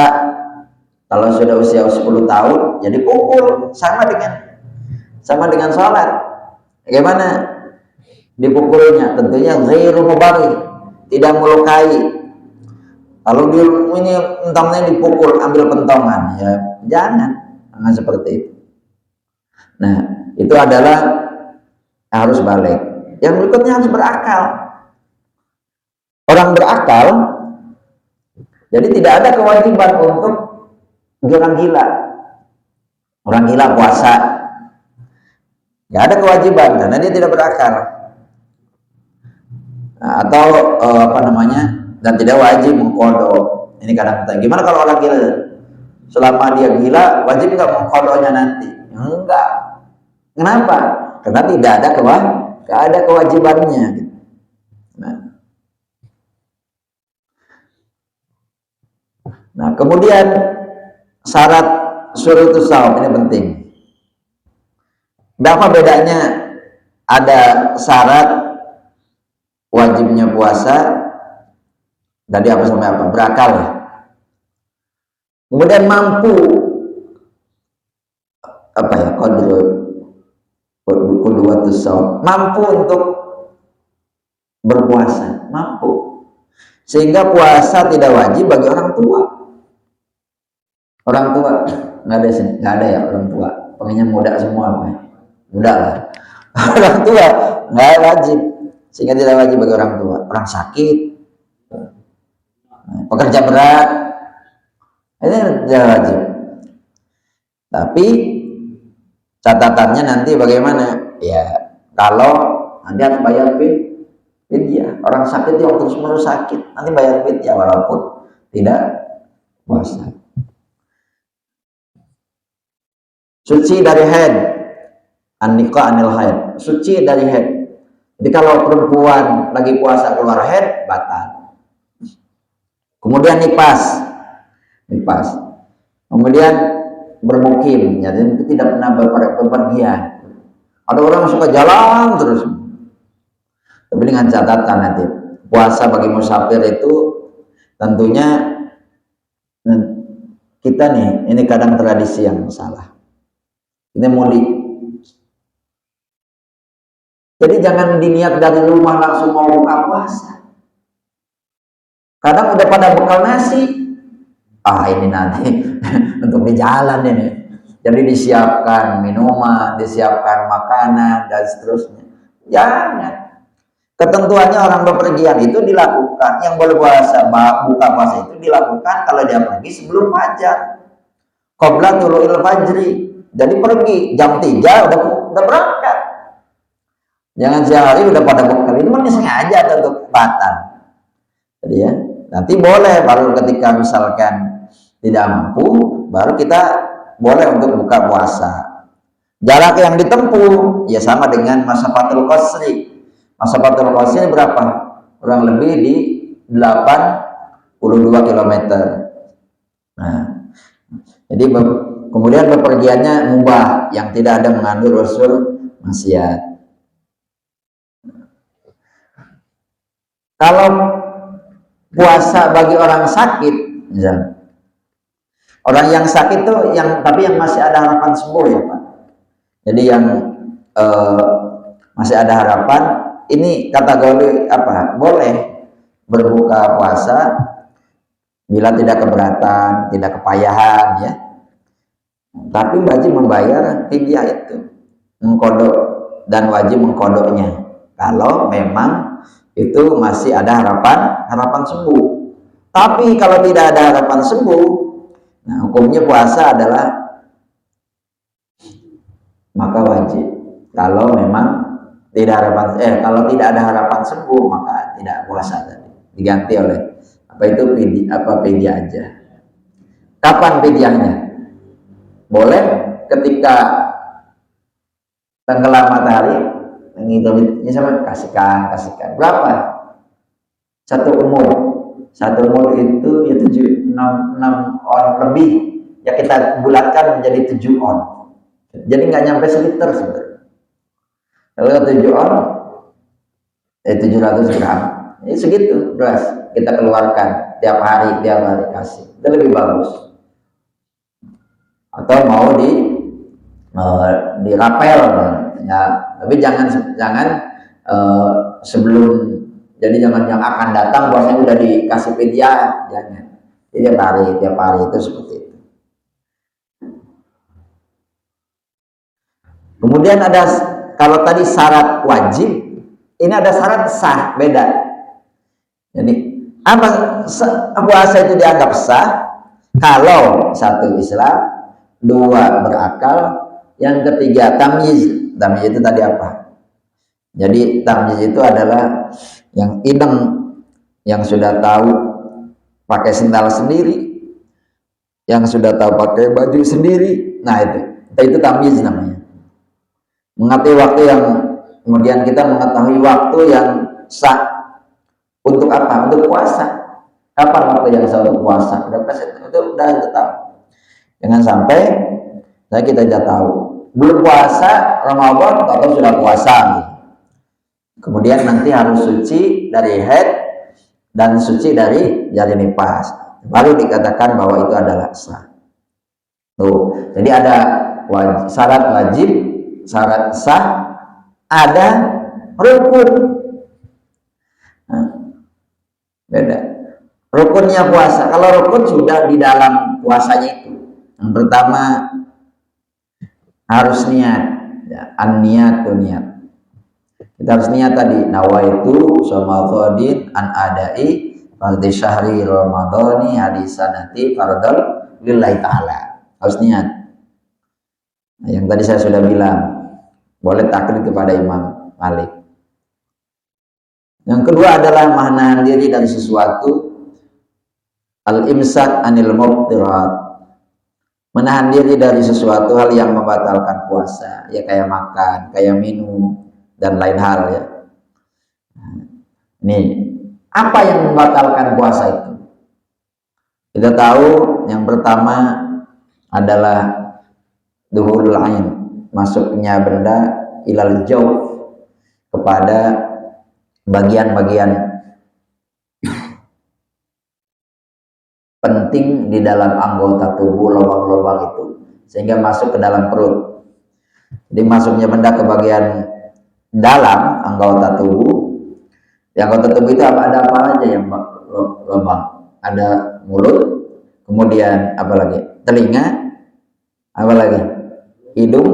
kalau sudah usia 10 tahun, jadi pukul sama dengan sholat. Bagaimana dipukulnya? Tentunya ghairu mubarih, tidak melukai. Kalau ini entongnya dipukul, ambil pentongan, ya jangan seperti itu. Nah, itu adalah harus balik. Yang berikutnya harus berakal. Orang berakal, jadi tidak ada kewajiban untuk orang gila. Orang gila puasa, nggak ada kewajiban karena dia tidak berakal. Nah, atau apa namanya, dan tidak wajib mengkodok. Ini kadang kita, gimana kalau orang gila? Selama dia gila, wajib nggak mengkodoknya nanti? Enggak. Kenapa? Karena tidak ada kewajibannya. Nah, kemudian syarat syurutus shaum ini penting. Berapa bedanya ada syarat wajibnya puasa dari apa sampai apa? Berakal ya. Kemudian mampu apa ya? Qudwatus shaum, mampu untuk berpuasa, mampu. Sehingga puasa tidak wajib bagi orang tua. Orang tua nggak ada ya orang tua. Pengennya muda semua apa? Muda lah. Orang tua nggak wajib, sehingga tidak wajib bagi orang tua. Orang sakit, pekerja berat, ini tidak wajib. Tapi catatannya nanti bagaimana? Ya kalau nanti harus bayar fidyah. Orang sakit yang terus-menerus sakit, nanti bayar fidyah walaupun tidak puasa. Suci dari haid, an-niqa anil haid, suci dari haid. Jadi kalau perempuan lagi puasa keluar haid, batal. Kemudian nifas. Kemudian bermukim, jadi itu tidak pernah bepergian. Ada orang yang suka jalan terus. Tapi dengan catatan nanti, puasa bagi musafir itu tentunya kita nih, ini kadang tradisi yang salah. Ini mudik. Jadi jangan diniat dari rumah langsung mau buka puasa. Kadang udah pada bekal nasi. Ini nanti untuk di jalan ini. Jadi disiapkan minuman, disiapkan makanan dan seterusnya. Jangan. Ketentuannya orang bepergian itu dilakukan, yang berpuasa buka puasa itu dilakukan kalau dia pergi sebelum fajar. Qabla tulu'il fajri. Jadi pergi jam 3 udah berangkat. Jangan siang hari udah pada bekal. Ini mana sengaja untuk batal. Jadi ya, nanti boleh baru ketika misalkan tidak mampu, baru kita boleh untuk buka puasa. Jarak yang ditempuh ya sama dengan masafatul qasri. Masafatul qasri berapa? Kurang lebih di 82 km. Nah, jadi kemudian bepergiannya mubah, yang tidak ada mengandung unsur maksiat. Kalau puasa bagi orang sakit, misalnya, orang yang sakit tuh tapi yang masih ada harapan sembuh ya Pak. Jadi yang masih ada harapan, ini kategori apa? Boleh berbuka puasa bila tidak keberatan, tidak kepayahan ya. Tapi wajib membayar fidyah itu, mengkodok, dan wajib mengkodoknya kalau memang itu masih ada harapan sembuh. Tapi kalau tidak ada harapan sembuh, nah hukumnya puasa adalah maka wajib. Kalau memang kalau tidak ada harapan sembuh, maka tidak puasa tadi, diganti oleh fidyah aja. Kapan fidyahnya? Boleh ketika tenggelam matahari, ini sama kasihkan berapa? Satu umur itu ya 6 on lebih ya, kita bulatkan menjadi 7 on. Jadi nggak nyampe seliter sebenarnya. Kalau 7 on 700 gram, ini segitu beras kita keluarkan tiap hari kasih, itu lebih bagus. Atau mau dirapel ya, tapi jangan sebelum, jadi jangan yang akan datang puasanya udah dikasih fidyah, jangan. Jadi tiap hari itu seperti itu. Kemudian ada, kalau tadi syarat wajib, ini ada syarat sah, beda. Jadi apa puasa itu dianggap sah kalau 1 Islam, 2 berakal, Yang ketiga tamyiz. Tamyiz itu tadi apa? Jadi tamyiz itu adalah yang idem, yang sudah tahu pakai sendal sendiri, yang sudah tahu pakai baju sendiri. Nah itu tamyiz namanya. Mengetahui waktu yang, kemudian kita mengetahui waktu yang sah untuk apa? Untuk puasa. Kapan waktu yang sah untuk puasa? Udah tahu. Jangan sampai kita tidak tahu. Belum puasa Ramadan atau sudah puasa. Kemudian nanti harus suci dari haid dan suci dari jari nifas. Baru dikatakan bahwa itu adalah sah. Tuh, jadi ada syarat wajib, syarat sah, ada rukun. Nah, beda. Rukunnya puasa. Kalau rukun sudah di dalam puasanya itu. Yang pertama harus niat, ya, an-niyatu niat. Kita harus niat tadi, nawaitu sama qadin an adai fardhi syahri ramadhani hadisanati fardhal lillahi ta'ala. Harus niat. Nah, yang tadi saya sudah bilang, boleh taklid kepada Imam Malik. Yang kedua adalah menahan diri dari sesuatu, al-imsak anil mubtirat. Menahan diri dari sesuatu hal yang membatalkan puasa, ya kayak makan, kayak minum, dan lain hal ya. Nih, apa yang membatalkan puasa itu? Kita tahu yang pertama adalah duhurul ain, masuknya benda ilal jauh kepada bagian-bagian penting di dalam anggota tubuh, lubang-lubang itu, sehingga masuk ke dalam perut. Jadi masuknya benda ke bagian dalam anggota tubuh. Di anggota tubuh itu ada apa aja yang lubang? Ada mulut, kemudian apa lagi? Telinga, apa lagi? Hidung,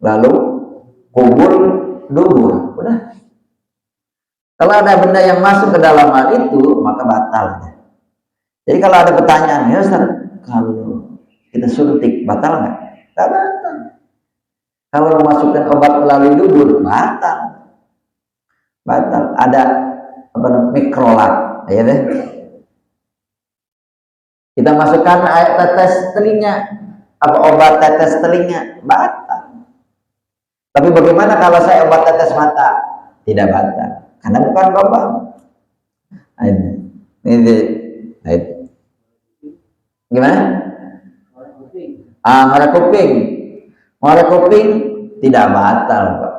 lalu kubur, dubur. Udah. Kalau ada benda yang masuk ke dalam hal itu, maka batal. Jadi kalau ada pertanyaan, ya Ustaz, kalau kita suntik batal nggak? Nggak batal. Kalau memasukkan obat melalui dubur, batal. Batal. Ada apa namanya, mikrolat, ya deh. Kita masukkan air tetes telinga, apa obat tetes telinga, batal. Tapi bagaimana kalau saya obat tetes mata? Tidak batal, karena bukan lubang. Ini. Gimana? Ngorek kuping. Ngorek kuping tidak batal, Pak.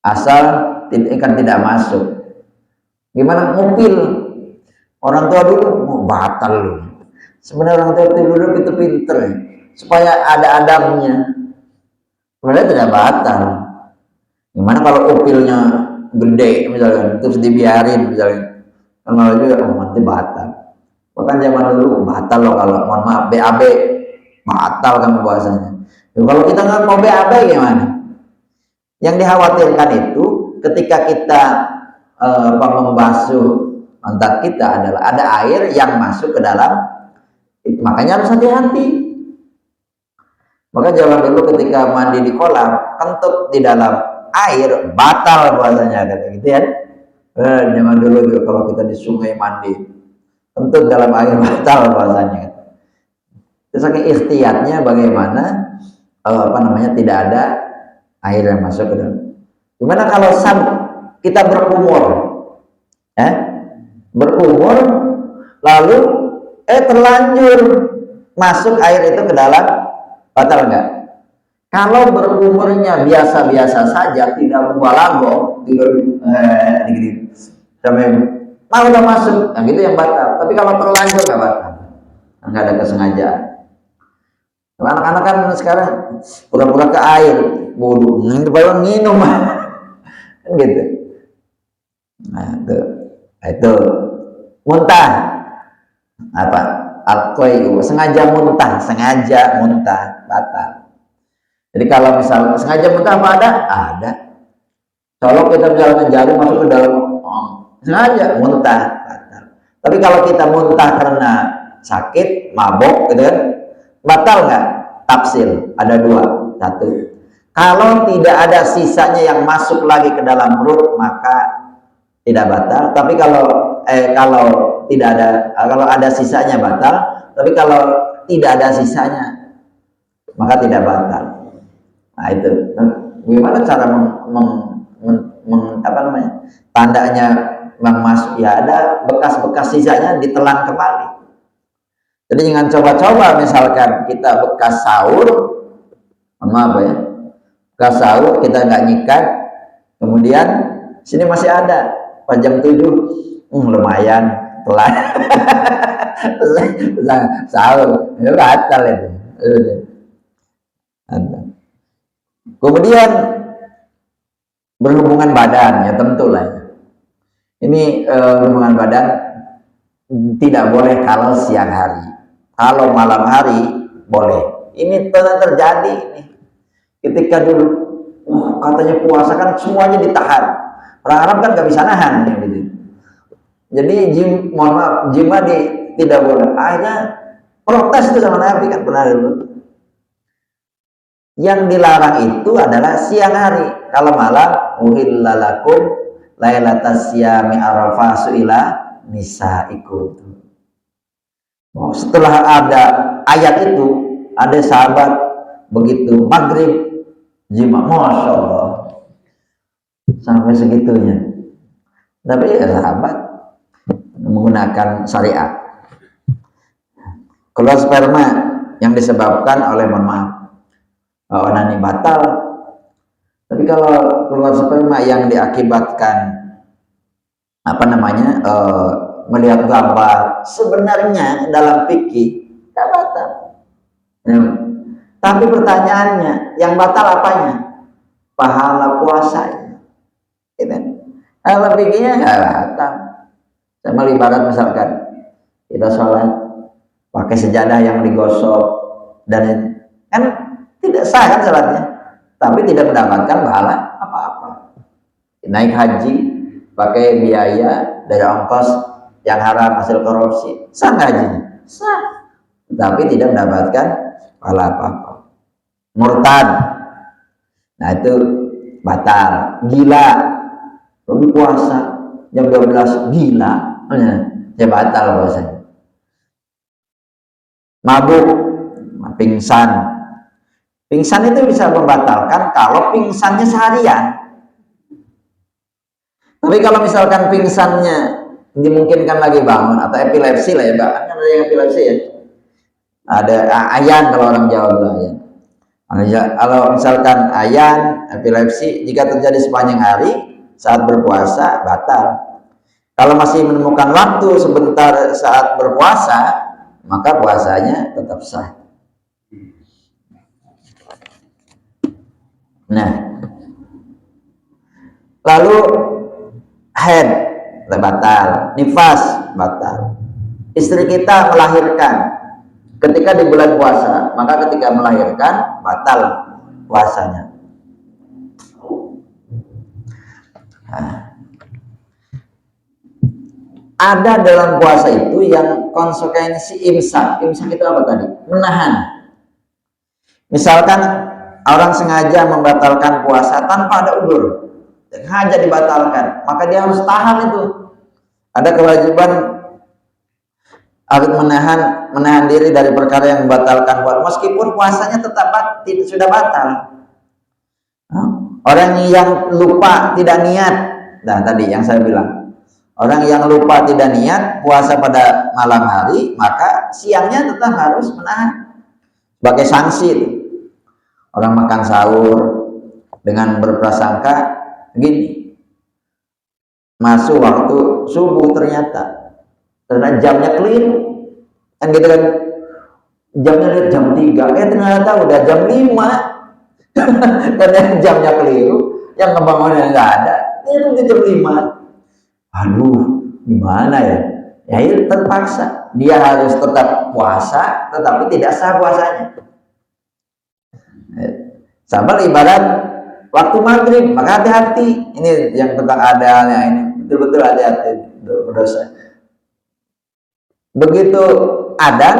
Asal ikan tidak masuk. Gimana ngupil? Orang tua dulu batal loh. Sebenarnya orang tua dulu itu pinter ya. Supaya ada adabnya. Sebenarnya tidak batal. Gimana kalau upilnya gede misalnya, terus dibiarin misalnya, kalau juga nanti batal. Bahkan zaman dulu batal loh kalau mohon maaf BAB, batal kamu bahasanya. Ya, kalau kita nggak mau BAB gimana? Yang dikhawatirkan itu ketika kita membasuh pantat kita adalah ada air yang masuk ke dalam, makanya harus hati-hati. Maka zaman dulu ketika mandi di kolam, kentut di dalam air batal bahasanya, kata gitu ya. Zaman dulu juga kalau kita di sungai mandi, kentut dalam air batal bahasanya. Itu saking ikhtiyatnya bagaimana tidak ada air yang masuk ke dalam. Gimana kalau kita berumur, berumur lalu terlanjur masuk air itu ke dalam, batal enggak? Kalau berumurnya biasa-biasa saja, tidak mubalaghah, tidak sampai udah masuk, yang itu yang batal. Tapi kalau terlanjur nggak batal, nggak ada kesengajaan. Anak-anak kan sekarang pura-pura ke air, bodoh, baru minum, gitu. Nah itu muntah, apa? Alkohol, sengaja muntah, batal. Jadi kalau misal sengaja muntah apa ada? Ada. Kalau kita misalkan jari masuk ke dalam, sengaja muntah, batal. Tapi kalau kita muntah karena sakit, mabok, gitu kan, batal nggak? Tafsir ada dua. satu. Kalau tidak ada sisanya yang masuk lagi ke dalam perut, maka tidak batal. Tapi kalau tidak ada, kalau ada sisanya batal. Tapi kalau tidak ada sisanya, maka tidak batal. Nah itu, gimana cara apa namanya, tandanya masuk? Ya ada bekas-bekas sisanya ditelan kembali. Jadi jangan coba-coba misalkan kita bekas sahur, maaf ya, bekas sahur kita nggak nyikat, kemudian sini masih ada, pas jam 7, lumayan telan, sahur, itu batal itu. Kemudian berhubungan badan, ya tentulah. Ini hubungan badan tidak boleh kalau siang hari. Kalau malam hari boleh. Ini terjadi nih. Ketika dulu katanya puasa kan semuanya ditahan. Orang Arab kan nggak bisa nahan gitu. Jadi mohon maaf, jima tidak boleh. Akhirnya protes itu sama Nabi kan pernah dulu. Yang dilarang itu adalah siang hari. Kalau malam, uhillalakum lailatas siyami arafasu ila nisaikum. Oh, setelah ada ayat itu, ada sahabat begitu maghrib jima, masya Allah, sampai segitunya. Tapi ya sahabat menggunakan syariat. Keluar sperma yang disebabkan oleh, mohon maaf, onani batal. Tapi kalau keluar sperma yang diakibatkan apa namanya, melihat gambar, sebenarnya dalam fikih tidak batal. Tapi pertanyaannya, yang batal apanya? Pahala puasanya. Gitu. Kalau fikihnya nggak batal. Sama ibarat misalkan kita sholat pakai sejadah yang digosok dan kan tidak sah kan sholatnya, tapi tidak mendapatkan pahala apa-apa. Naik haji pakai biaya dari ongkos yang haram hasil korupsi, sah hajinya? Sah, tapi tidak mendapatkan pahala apa-apa. Murtad, nah itu batal. Gila, lebih puasa jam 12 gila, ya batal puasanya. Mabuk, pingsan itu bisa membatalkan kalau pingsannya seharian. Tapi kalau misalkan pingsannya dimungkinkan lagi bangun, atau epilepsi lah ya Mbak, kan ada yang epilepsi ya, ada ayan kalau orang Jawa bilang ayan. Kalau misalkan ayan, epilepsi, jika terjadi sepanjang hari saat berpuasa, batal. Kalau masih menemukan waktu sebentar saat berpuasa, maka puasanya tetap sah. Nah, lalu haid batal, nifas batal. Istri kita melahirkan ketika di bulan puasa, maka ketika melahirkan batal puasanya. Nah, ada dalam puasa itu yang konsekuensi imsak. Imsak itu apa tadi? Menahan. Misalkan orang sengaja membatalkan puasa tanpa ada udzur, sengaja dibatalkan, maka dia harus tahan itu. Ada kewajiban harus menahan diri dari perkara yang membatalkan puasa, meskipun puasanya tetap sudah batal. Orang yang lupa tidak niat, nah tadi yang saya bilang, orang yang lupa tidak niat puasa pada malam hari, maka siangnya tetap harus menahan sebagai sanksi. Orang makan sahur dengan berprasangka gini, masuk waktu subuh ternyata karena jamnya keliru kan gitu kan, jamnya lihat jam 3, ternyata udah jam 5 karena jamnya keliru, yang ngebangunnya nggak ada, itu jam 5. Aduh, gimana ya? Ya itu terpaksa dia harus tetap puasa, tetapi tidak sah puasanya. Sama ibarat waktu maghrib, maka hati-hati. Ini yang tentang adalnya ini, betul-betul hati-hati berdosa. Begitu adzan,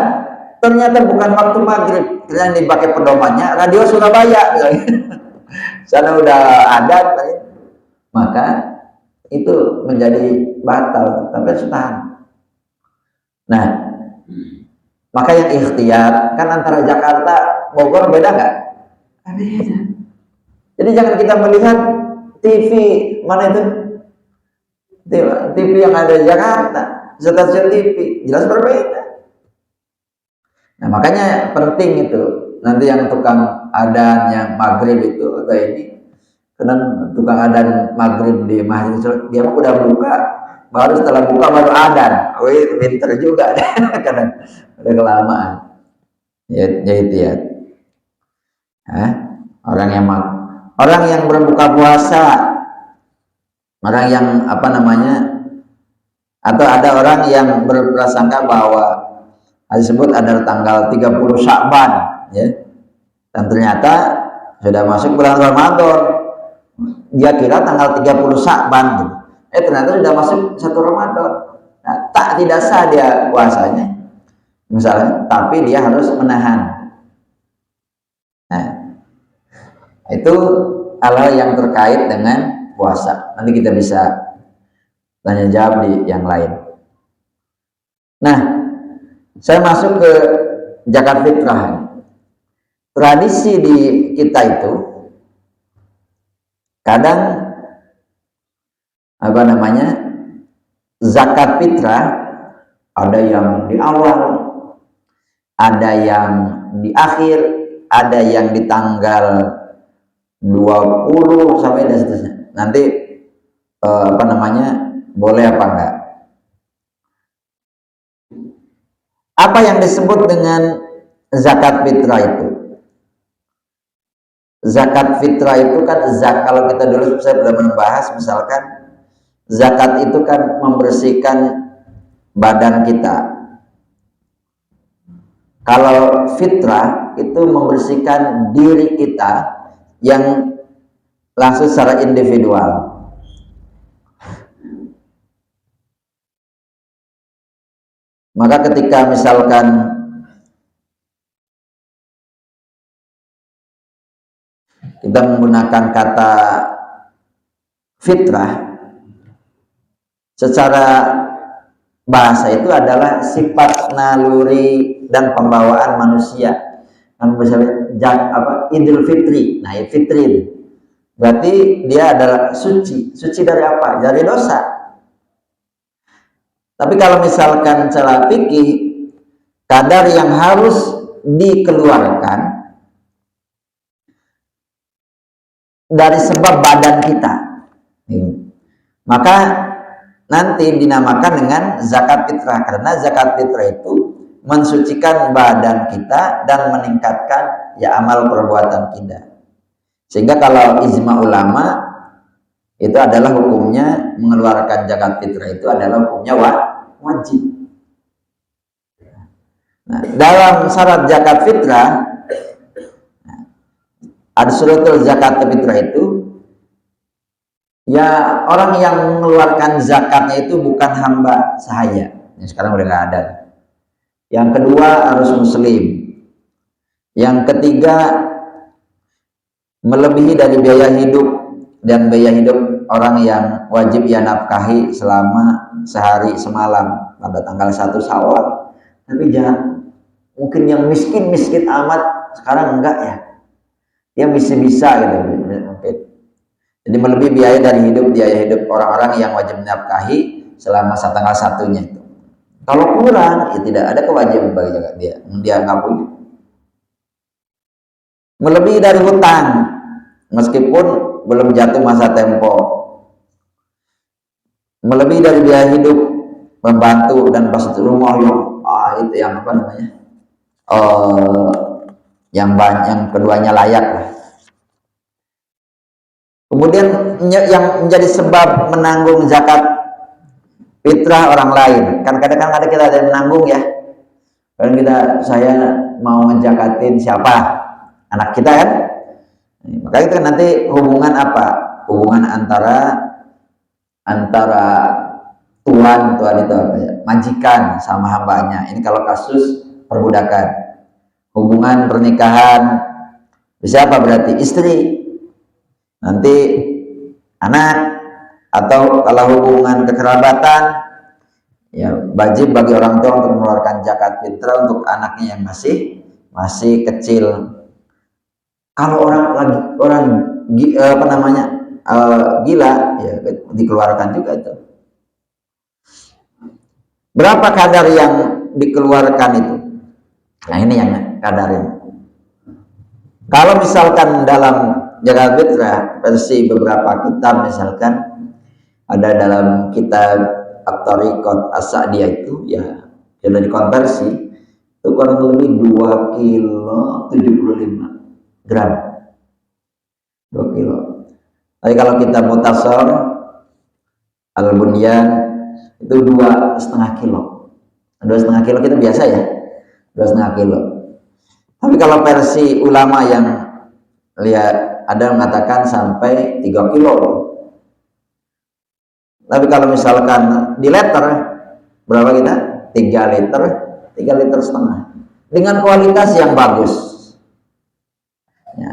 ternyata bukan waktu maghrib, yang dipakai pedomannya radio Surabaya, sana udah ada, maka itu menjadi batal, tapi harus tahan. Nah, maka yang ikhtiar kan antara Jakarta Bogor beda nggak? Beda. Jadi jangan kita melihat TV mana itu TV yang ada di Jakarta, stasiun TV jelas berbeda. Nah makanya penting itu nanti yang tukang adzan yang maghrib itu atau ini, kadang tukang adzan maghrib di masjid dia mah udah buka, baru setelah buka baru adzan. Wih pinter juga kadang udah kelamaan. Ya itu ya. Orang yang berbuka puasa, orang yang apa namanya, atau ada orang yang berprasangka bahwa disebut ada tanggal 30 Sya'ban ya, dan ternyata sudah masuk bulan Ramadan, dia kira tanggal 30 Sya'ban gitu. Ternyata sudah masuk 1 Ramadan. Nah, tidak sah dia puasanya misalnya, tapi dia harus menahan. Nah itu hal yang terkait dengan puasa, nanti kita bisa tanya jawab di yang lain. Nah, saya masuk ke zakat fitrah. Tradisi di kita itu kadang apa namanya, zakat fitrah ada yang di awal, ada yang di akhir, ada yang di tanggal 20 sampai dan seterusnya. Nanti apa namanya, boleh apa enggak? Apa yang disebut dengan zakat fitrah itu? Zakat fitrah itu kan kalau kita dulu saya belum membahas, misalkan zakat itu kan membersihkan badan kita. Kalau fitrah itu membersihkan diri kita yang langsung secara individual. Maka ketika misalkan kita menggunakan kata fitrah, secara bahasa itu adalah sifat naluri dan pembawaan manusia. Kan misalnya Idul Fitri. Nah, fitri itu berarti dia adalah suci. Suci dari apa? Dari dosa. Tapi kalau misalkan secara fikih, kadar yang harus dikeluarkan dari sebab badan kita, maka nanti dinamakan dengan zakat fitrah, karena zakat fitrah itu mensucikan badan kita dan meningkatkan ya amal perbuatan kita. Sehingga kalau ijma ulama itu adalah hukumnya mengeluarkan zakat fitrah itu adalah hukumnya wajib. Nah, dalam syarat zakat fitrah ada syurutul zakat fitrah itu ya orang yang mengeluarkan zakatnya itu bukan hamba sahaya. Sekarang udah nggak ada. Yang kedua harus muslim. Yang ketiga melebihi dari biaya hidup, dan biaya hidup orang yang wajib ia nafkahi selama sehari semalam pada tanggal 1 Syawal. Tapi jangan, mungkin yang miskin amat sekarang enggak ya, dia bisa gitu. Jadi melebihi biaya hidup orang-orang yang wajib nafkahi selama tanggal 1-nya itu. Kalau kurang, ya tidak ada kewajiban bagi dia nggak punya. Melebihi dari hutang, meskipun belum jatuh masa tempo. Melebihi dari biaya hidup, membantu dan pas rumah itu yang apa namanya, yang keduanya layak lah. Kemudian yang menjadi sebab menanggung zakat fitrah orang lain, kan kadang-kadang ada kita ada yang menanggung ya. Kalau saya mau ngejakatin siapa? Anak kita kan? Maka itu nanti hubungan apa? Hubungan antara tuan itu apa ya? Majikan sama hambanya. Ini kalau kasus perbudakan. Hubungan pernikahan bisa apa berarti istri, nanti anak, atau kalau hubungan kekerabatan ya wajib bagi orang tua untuk mengeluarkan zakat fitrah untuk anaknya yang masih kecil. Kalau gila ya dikeluarkan juga itu. Berapa kadar yang dikeluarkan itu? Nah ini yang kadarnya. Kalau misalkan dalam zakat fitrah versi beberapa kitab, misalkan ada dalam kitab At-Thariqat As-Sa'diyah itu ya sudah dikonversi itu kurang lebih 2 kilo 75 gram 2 kilo. Tapi kalau kita mutasor Al-Bunyan itu 2,5 kilo. 2,5 kilo kita biasa ya, 2,5 kilo. Tapi kalau versi ulama yang lihat ada mengatakan sampai 3 kilo. Tapi kalau misalkan di liter berapa kita? 3 liter, 3 liter setengah dengan kualitas yang bagus ya.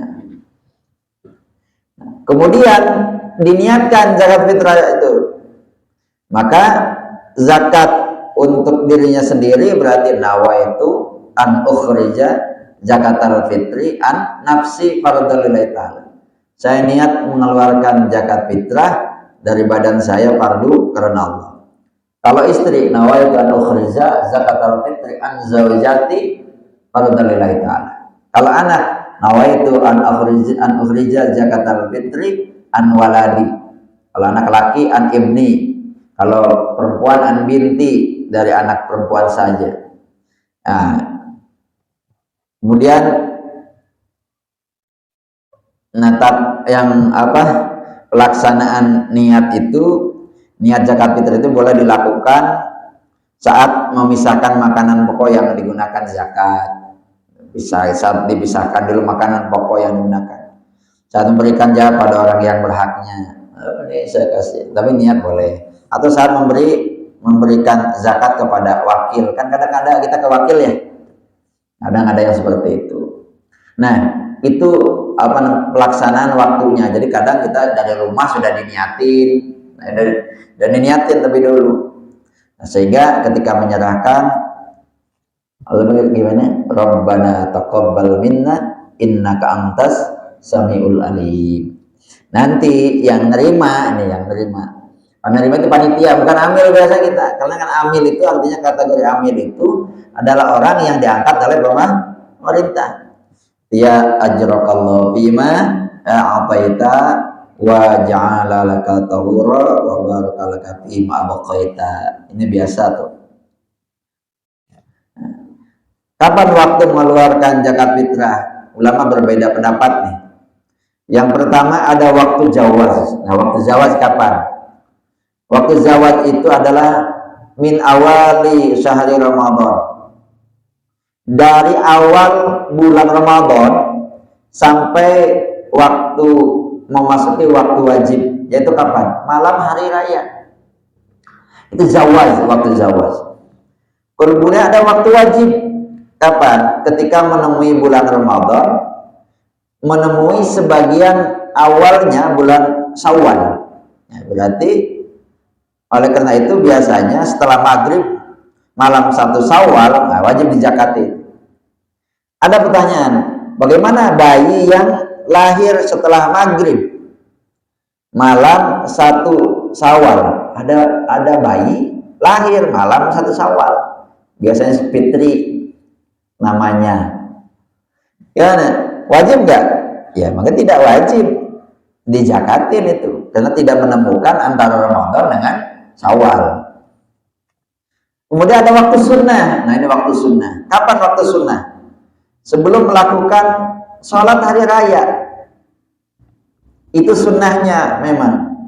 Kemudian diniatkan zakat fitrah itu, maka zakat untuk dirinya sendiri berarti nawaitu an ukhrija zakatal fitri an nafsi fardholillahi ta'ala. Saya niat mengeluarkan zakat fitrah dari badan saya fardu karena Allah. Kalau istri nawaitu an ukhrija zakatal fitri an zaujati fardholillahi ta'ala. Kalau anak nawaitu an ukhrija zakatal fitri an waladi. Kalau anak laki an ibni. Kalau perempuan an binti, dari anak perempuan saja. Nah, kemudian pelaksanaan niat itu, niat zakat fitrah itu boleh dilakukan saat memisahkan makanan pokok yang digunakan zakat. Saat dipisahkan dulu makanan pokok yang digunakan. Saat memberikan zakat pada orang yang berhaknya. Ini saya kasih, tapi niat boleh. Atau saat memberikan zakat kepada wakil, kan kadang-kadang kita ke wakil ya, kadang ada yang seperti itu. Nah itu pelaksanaan waktunya. Jadi kadang kita dari rumah sudah diniatin, dan diniatin lebih dulu. Nah, sehingga ketika menyerahkan Allah gimana? Rabbana taqabbal minna innaka antas samiul alim. Nanti yang nerima penerima itu panitia, bukan amil biasa kita. Karena kan amil itu artinya, kategori amil itu adalah orang yang diangkat oleh pemerintah. Ya ajrakallahu bima a'taita wa ja'ala laka tahura wa barakalaka fima abqaita. Ini biasa tuh. Kapan waktu mengeluarkan zakat fitrah? Ulama berbeda pendapat nih. Yang pertama ada waktu zawaz. Nah, waktu zawaz kapan? Waktu zawaz itu adalah min awali syahri Ramadan. Dari awal bulan Ramadan sampai waktu memasuki waktu wajib, yaitu kapan? Malam hari raya. Itu zawaz, waktu zawaz. Kemudian ada waktu wajib. Kapan? Ketika menemui bulan Ramadan, menemui sebagian awalnya bulan Syawal. Ya, berarti oleh karena itu biasanya setelah maghrib malam 1 Syawal, nah, wajib dizakati. Ada pertanyaan, bagaimana bayi yang lahir setelah maghrib malam 1 Syawal? Ada bayi lahir malam 1 Syawal, biasanya fitri namanya. Ya, wajib nggak? Ya, maka tidak wajib dizakatin itu, karena tidak menemukan antara Ramadan dengan Syawal. Kemudian ada waktu sunnah. Nah, ini waktu sunnah. Kapan waktu sunnah? Sebelum melakukan sholat hari raya. Itu sunnahnya memang.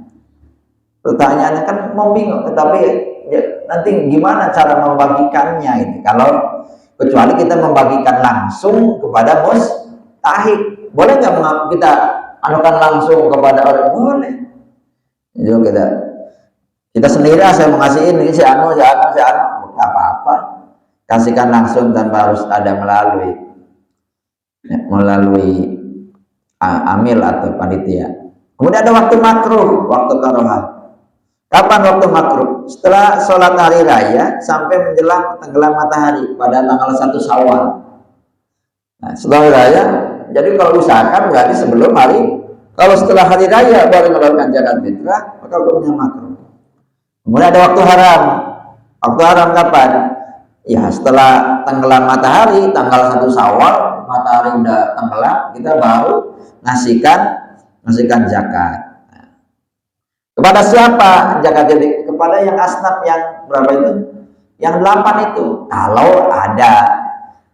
Pertanyaannya kan membingung, tapi ya, nanti gimana cara membagikannya ini? Kalau kecuali kita membagikan langsung kepada mustahik, boleh nggak kita anukan langsung kepada orang? Boleh. Itu kita sendiri, saya mau ngasih ini si anu, nggak apa-apa. kasihkan langsung tanpa harus ada melalui amil atau panitia. Kemudian ada waktu makruh, waktu karohah. Kapan waktu makruh? Setelah sholat hari raya sampai menjelang tenggelam matahari pada tanggal 1 Syawal. Nah, setelah hari raya, jadi kalau usahakan berarti sebelum hari, kalau setelah hari raya baru melakukan zakat fitrah, maka hukumnya makruh. Kemudian ada waktu haram. Waktu haram kapan? Ya setelah tenggelam matahari, tanggal 1 Syawal, matahari udah tenggelam, kita baru ngasihkan zakat. Kepada siapa zakat ini? Kepada yang asnaf yang berapa itu? Yang 8 itu. Kalau ada.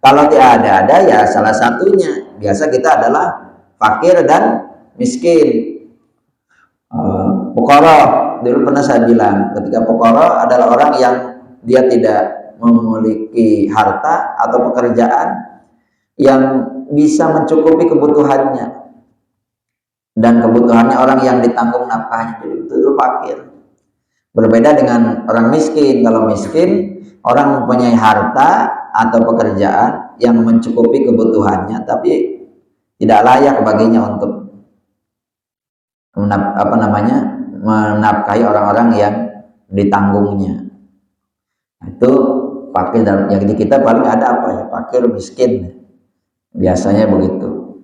Kalau tidak ada ya salah satunya. Biasa kita adalah fakir dan miskin. Fuqara, dulu pernah saya bilang, ketika fuqara adalah orang yang dia tidak memiliki harta atau pekerjaan yang bisa mencukupi kebutuhannya, dan kebutuhannya orang yang ditanggung nafkahnya, jadi betul-betul fakir. Berbeda dengan orang miskin. Kalau miskin, orang mempunyai harta atau pekerjaan yang mencukupi kebutuhannya, tapi tidak layak baginya untuk menafkahi orang-orang yang ditanggungnya. Itu fakir. Dan yang di kita paling ada apa ya? Fakir, miskin. Biasanya begitu.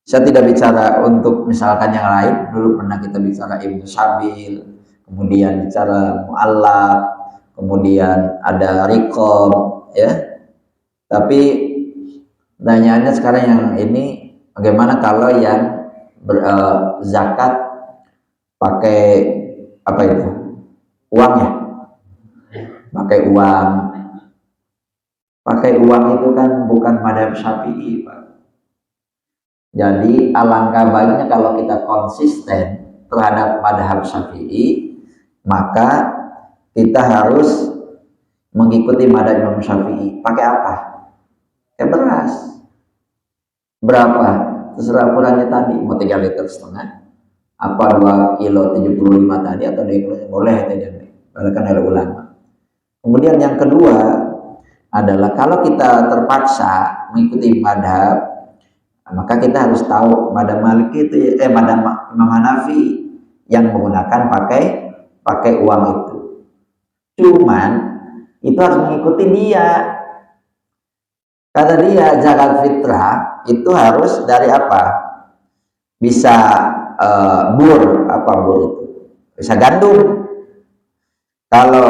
Saya tidak bicara untuk misalkan yang lain. Dulu pernah kita bicara Ibnu Sabil, kemudian bicara mu'allaf, kemudian ada riqab, ya. Tapi pertanyaannya sekarang yang ini, bagaimana kalau yang zakat pakai apa itu? Uang ya? Pakai uang. Pakai uang itu kan bukan madhab Syafi'i, Pak. Jadi alangkah baiknya kalau kita konsisten terhadap madhab Syafi'i, maka kita harus mengikuti madhab Imam Syafi'i. Pakai apa? Pakai beras. Berapa? Terserah ukurannya tadi. Mau 3,5 liter, apa 2 kilo 75 tadi, atau 2 kilo, boleh tidak? Bahkan ada ulama. Kemudian yang kedua adalah kalau kita terpaksa mengikuti madhab, maka kita harus tahu madhab Maliki itu madhab Imam Hanafi yang menggunakan pakai uang itu. Cuman itu harus mengikuti dia. Kata dia zakat fitrah itu harus dari apa? Bisa bur, apa bur itu? Bisa gandum. Kalau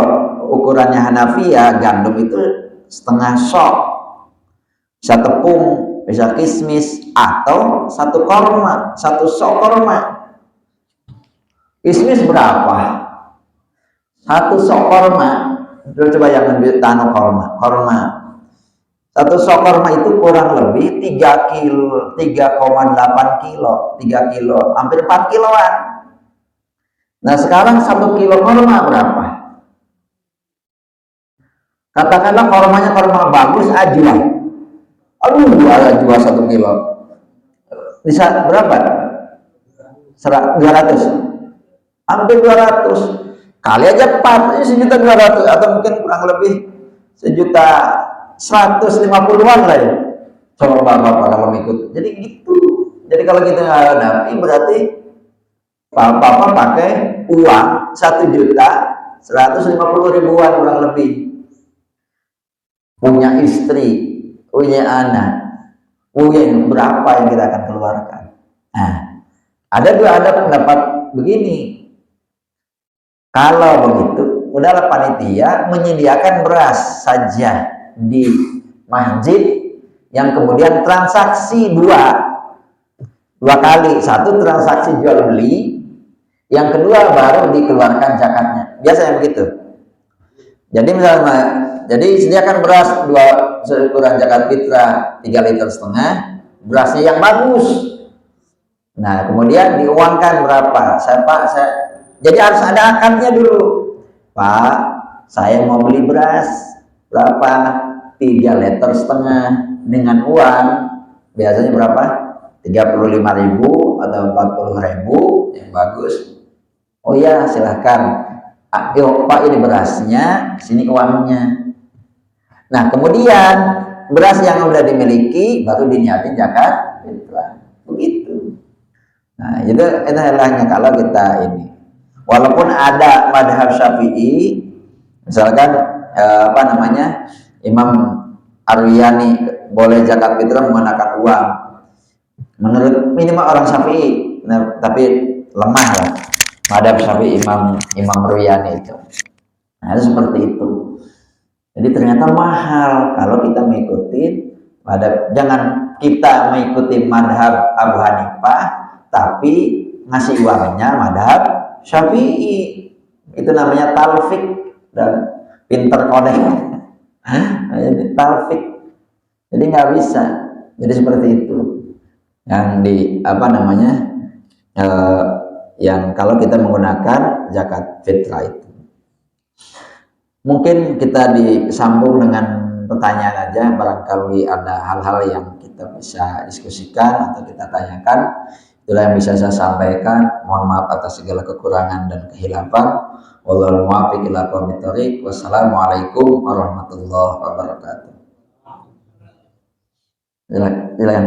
ukurannya Hanafiya, gandum itu setengah sok, bisa tepung, bisa kismis, atau 1 korma, 1 sok korma. Kismis berapa? 1 sok korma. Coba jangan tanah korma. 1 sok korma itu kurang lebih 3 kilo, 3,8 kilo, 3 kilo, hampir 4 kiloan. Nah sekarang 1 kilo korma berapa? Katakanlah kormanya korma bagus, ajwa. Aduh, ajwa 1 kilo. Bisa berapa? 200. Hampir 200. Kali aja 4, ini 1.200.000, atau mungkin kurang lebih 1.150.000-an lah ya. Coba Bapak kalau ikut. Jadi gitu. Jadi kalau kita hadapi berarti Bapak pakai uang 1.150.000-an kurang lebih. Punya istri, punya anak, punya berapa yang kita akan keluarkan. Nah, ada pendapat begini. Kalau begitu, udahlah panitia menyediakan beras saja di masjid, yang kemudian transaksi dua kali. 1 transaksi jual beli, yang kedua baru dikeluarkan zakatnya. Biasanya begitu. Jadi misalnya, sediakan beras 2 seukuran zakat fitrah 3,5 liter, berasnya yang bagus. Nah kemudian diuangkan berapa? Jadi harus ada akadnya dulu. Pak, saya mau beli beras berapa? 3,5 liter dengan uang biasanya berapa? 35.000 atau 40.000 yang bagus. Oh ya silahkan. Yuk Pak, ini berasnya, sini uangnya. Nah, kemudian beras yang udah dimiliki baru diniatin zakat fitrah. Begitu. Nah, itu hanya kalau kita ini. Walaupun ada madhab Syafi'i, misalkan Imam Ar-Riyani boleh zakat fitrah menggunakan uang. Menurut minimal orang Syafi'i, nah, tapi lemah lah. Madhab Syafi'i Imam Ar-Riyani itu. Nah, itu seperti itu. Jadi ternyata mahal kalau kita mengikuti madhab. Jangan kita mengikuti madhab Abu Hanifah, tapi ngasih uangnya madhab Syafi'i. Itu namanya talfik dan pinter kodek. Talfik. Jadi nggak bisa. Jadi seperti itu. Yang yang kalau kita menggunakan zakat fitrah itu. Mungkin kita disambung dengan pertanyaan aja, barangkali ada hal-hal yang kita bisa diskusikan atau kita tanyakan. Itulah yang bisa saya sampaikan. Mohon maaf atas segala kekurangan dan kehilafan. Wallahul muwaffiq ila aqwamit thoriq. Wassalamualaikum warahmatullahi wabarakatuh. Silakan.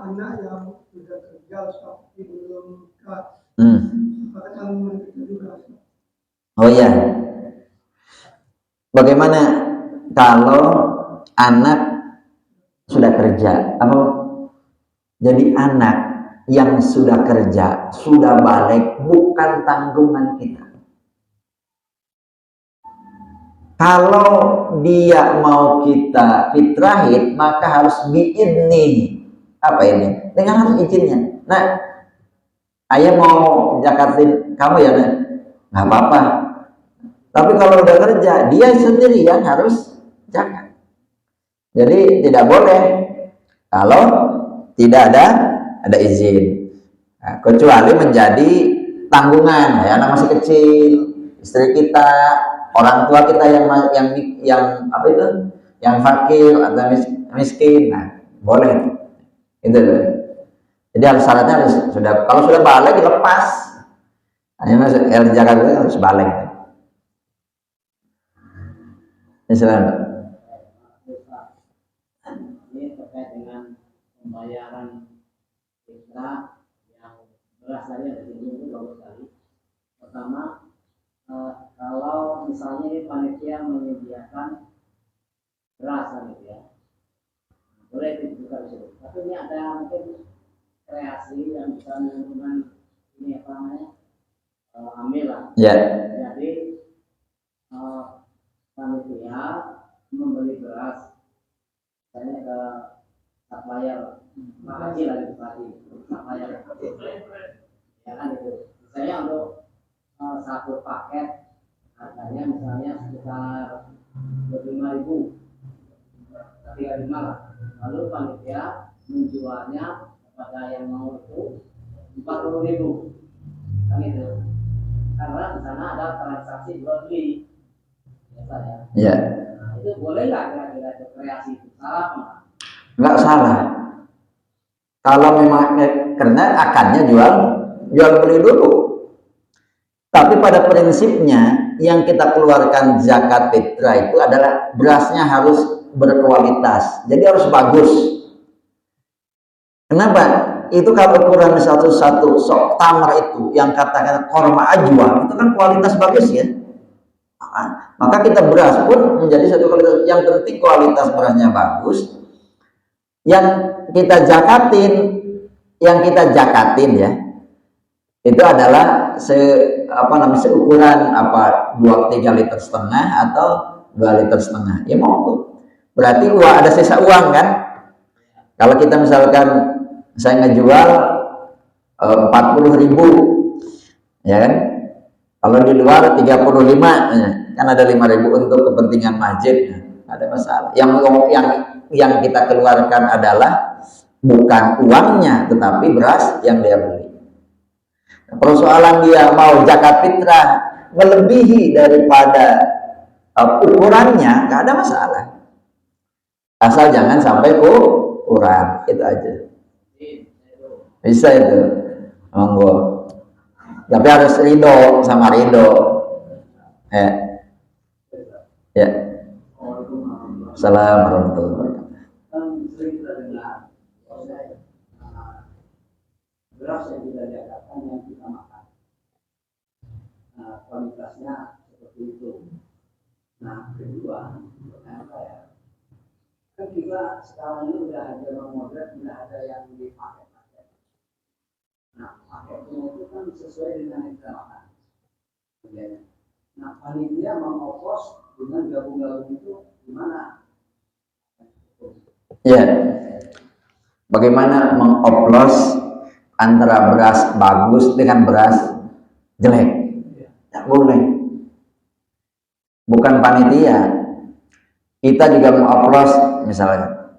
Anak yang sudah kerja tapi belum nikah, apakah juga? Oh iya. Bagaimana kalau anak sudah kerja? Jadi anak yang sudah kerja, sudah balik, bukan tanggungan kita. Kalau dia mau kita fitrahin, maka harus biidni. Apa ini? Dengan harus izinnya. Nah, ayah mau zakatin kamu ya, Nek? Nggak apa-apa. Tapi kalau udah kerja, dia sendiri yang harus zakat. Jadi tidak boleh kalau tidak ada izin. Nah, kecuali menjadi tanggungan. Ya, anak masih kecil, istri kita, orang tua kita yang apa itu? Yang fakir atau miskin. Nah, boleh. Itu loh. Jadi syaratnya harus kalau sudah balik dilepas. Hanya zakat itu harus balik. Misalnya, ini terkait dengan pembayaran fitrah yang beras tadi ada di sini bagus sekali. Pertama, kalau misalnya ini panitia menyediakan beras gitu ya, boleh dibuka di situ. Tapi ini ada mungkin kreasi yang bisa menentukan ini apa namanya ambil lah. Jadi panitia membeli beras misalnya ke supplier makasih lagi supplier ya kan itu misalnya untuk satu paket harganya misalnya sekitar 25.000 35 lah, lalu panitia menjualnya kepada yang mau itu 40.000 kan itu, karena di sana ada transaksi jual beli. Ya. Nah, itu boleh nggak kira-kira itu kreasi itu salah nggak? Nggak salah. Kalau memang karena akannya jual beli dulu. Tapi pada prinsipnya yang kita keluarkan zakat fitrah itu adalah berasnya harus berkualitas. Jadi harus bagus. Kenapa? Itu kalau ukuran satu sok tamar itu yang katakan korma ajwa itu kan kualitas bagus ya. Maka kita beras pun menjadi satu kualitas. Yang penting kualitas berasnya bagus. Yang kita zakatin ya, itu adalah seukuran 2-3 liter setengah atau 2 liter setengah. Ya mau, berarti ada sisa uang kan? Kalau kita misalkan saya ngejual 40.000, ya kan? Kalau di luar 35, kan ada 5.000 untuk kepentingan masjid, ada masalah. Yang kita keluarkan adalah bukan uangnya, tetapi beras yang dia beli. Persoalan dia mau zakat fitrah melebihi daripada ukurannya, nggak ada masalah. Asal jangan sampai kurang, itu aja. Bisa itu, monggo. Tapi harus ridho sama ridho. Ya. Assalamualaikum warahmatullahi wabarakatuh. Kan sering kita dengar beras yang tidak dikatakan yang kita makan. Nah, kualitasnya seperti itu. Nah, kedua, apa ya? Kan kita sekarang ini udah ada modern, udah ada yang dipakai. Nah, paketnya itu kan sesuai dengan yang kita makan. Nah, panitia mengoplos dengan gabung-gabung itu gimana? Ya, bagaimana mengoplos antara beras bagus dengan beras jelek? Tidak boleh. Bukan panitia, kita juga mengoplos, misalnya,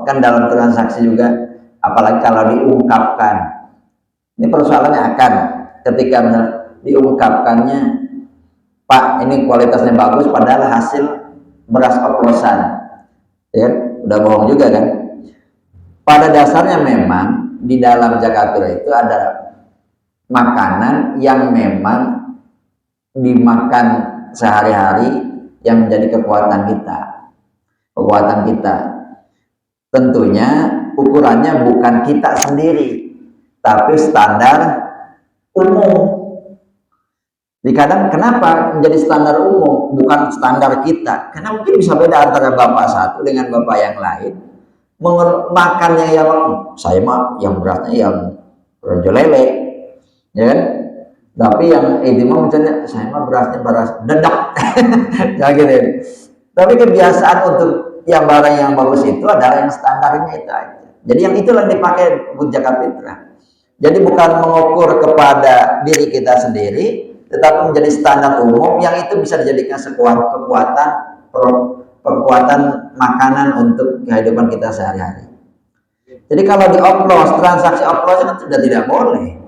kan dalam transaksi juga, apalagi kalau diungkapkan. Ini persoalannya akan ketika diungkapkannya, Pak, ini kualitasnya bagus, padahal hasil beras oplosan, ya, udah bohong juga kan? Pada dasarnya memang di dalam zakat fitrah itu ada makanan yang memang dimakan sehari-hari yang menjadi kekuatan kita. Tentunya ukurannya bukan kita sendiri, tapi standar umum. Kadang kenapa menjadi standar umum bukan standar kita? Karena mungkin bisa beda antara bapak satu dengan bapak yang lain. Makannya yang saya mah yang berasnya yang rojo lele, ya kan? Tapi yang itu mah misalnya saya mah berasnya beras dedak, ya gitu. Tapi kebiasaan untuk yang barang yang bagus itu adalah yang standarnya itu aja. Jadi yang itulah yang dipakai buat zakat fitrah. Jadi bukan mengukur kepada diri kita sendiri, tetapi menjadi standar umum yang itu bisa dijadikan kekuatan makanan untuk kehidupan kita sehari-hari. Jadi kalau dioplos, transaksi oplos itu sudah tidak boleh.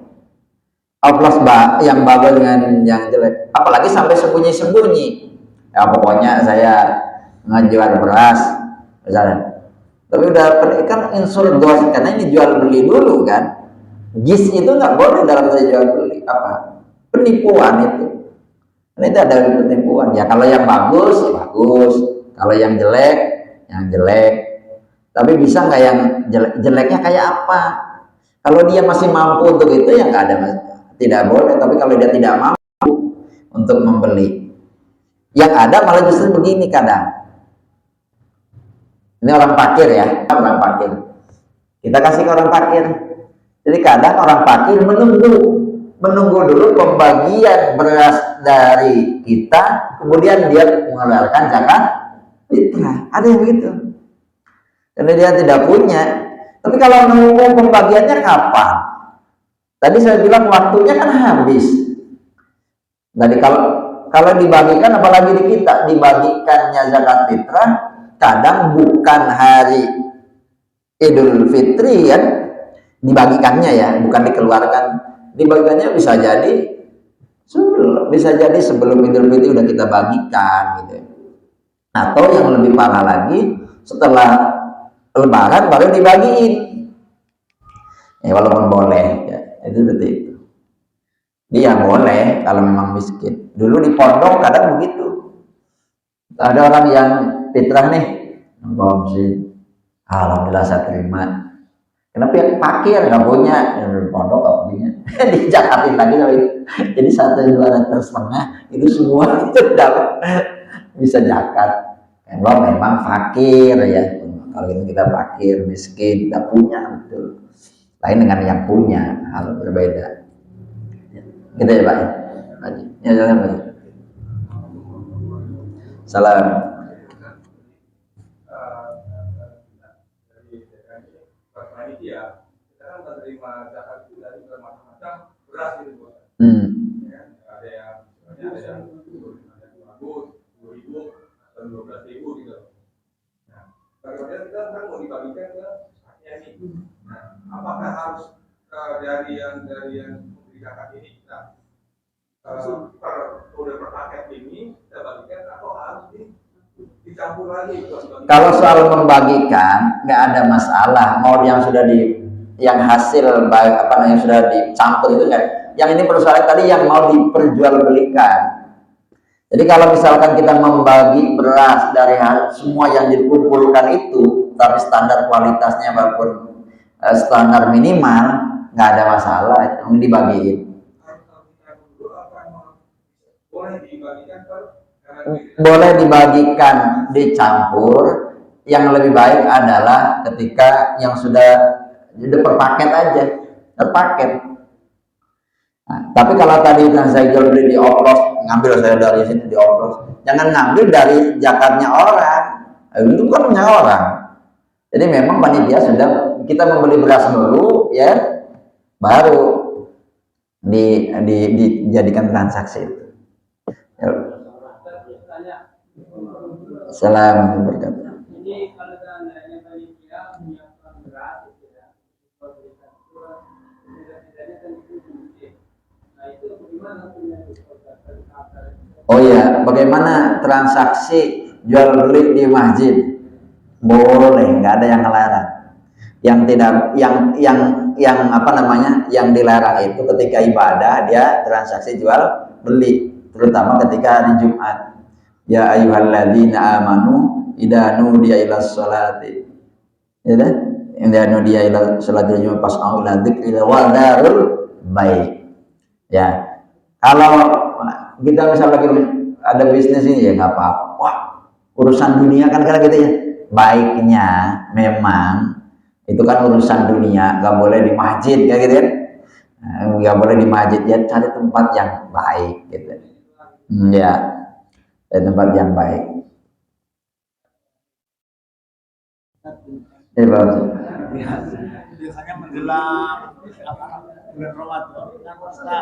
Oplos yang bagus dengan yang jelek, apalagi sampai sembunyi-sembunyi. Ya pokoknya saya ngejual beras, misalnya. Tapi udah kan insur gos, karena ini jual beli dulu kan. Gis itu nggak boleh dalam jual beli, apa? Penipuan itu. Ini ada penipuan. Ya kalau yang bagus, ya bagus. Kalau yang jelek, yang jelek. Tapi bisa nggak yang jeleknya kayak apa? Kalau dia masih mampu untuk itu, ya nggak ada masalah. Tidak boleh. Tapi kalau dia tidak mampu untuk membeli, yang ada malah justru begini kadang. Ini orang fakir ya, orang fakir. Kita kasih ke orang fakir. Jadi kadang orang fakir menunggu dulu pembagian beras dari kita, kemudian dia mengeluarkan zakat fitrah. Ada yang begitu. Karena dia tidak punya. Tapi kalau menunggu pembagiannya kapan? Tadi saya bilang waktunya kan habis. Jadi kalau dibagikan, apalagi di kita dibagikannya zakat fitrah, kadang bukan hari Idul Fitri ya, dibagikannya ya, bukan dikeluarkan. Dibagikannya bisa jadi sebelum Idul Fitri udah kita bagikan gitu. Atau yang lebih parah lagi, setelah Lebaran baru dibagiin. Ya walaupun boleh ya, itu seperti itu. Dia boleh kalau memang miskin. Dulu di pondok kadang begitu. Ada orang yang fitrah nih, sih, alhamdulillah saya terima. Kenapa yang fakir nggak punya, yang pondok nggak punya, dijakatin lagi loh. Jadi 1,2 itu semua itu dapat bisa zakat. Kalau memang fakir ya, kalau ini kita fakir, miskin, tidak punya, betul. Lain dengan yang punya, hal berbeda. Gitu ya Pak. Ya jalan Pak. Salam. Panitia, kita kan menerima zakat itu dari bermacam-macam beras gitu. Ada yang bagus, 10.000 atau 12.000 gitu. Nah, bagaimana kita kan mau dibagikan ke rakyat ini. Nah, apakah harus dari yang memberi zakat ini kita udah per paket ini kita bagikan atau harus dicampur lagi? Kalau soal membagikan nggak ada masalah, mau yang sudah yang hasil yang sudah dicampur itu kan. Yang ini persoalan tadi yang mau diperjualbelikan. Jadi kalau misalkan kita membagi beras dari semua yang dikumpulkan itu, tapi standar kualitasnya maupun standar minimal, nggak ada masalah, itu dibagiin. Boleh dibagikan, dicampur. Yang lebih baik adalah ketika yang sudah per paket aja, terpaket. Nah, tapi kalau tadi yang saya jual beli dioplos, ngambil saya dari sini dioplos, jangan ngambil dari zakatnya orang, itu kan punya orang. Jadi memang panitia sudah, kita membeli beras dulu ya, baru dijadikan transaksi itu. Ya. Salam berkat. Ini kalau seandainya panitia menyiapkan beras, ya, oh ya, bagaimana transaksi jual beli di masjid? Boleh, nggak ada yang melarang. Yang tidak, yang apa namanya, yang dilarang itu ketika ibadah dia transaksi jual beli, terutama ketika hari Jumat. Ya ayyuhalladzina amanu idza nudiya ila sholati, ya kan? Idza nudiya ila sholati Jumat fas'au ila dzikri wa dzarul baik. Ya, kalau kita misalnya lagi ada bisnis ini ya nggak apa-apa. Wah, urusan dunia kan karena gitu ya. Baiknya memang itu kan urusan dunia, nggak boleh di masjid kayak gitu kan. Nggak boleh di masjid, ya cari tempat yang baik gitu. Ya, tempat yang baik. Biasanya menjelang bulan Ramadan kan kita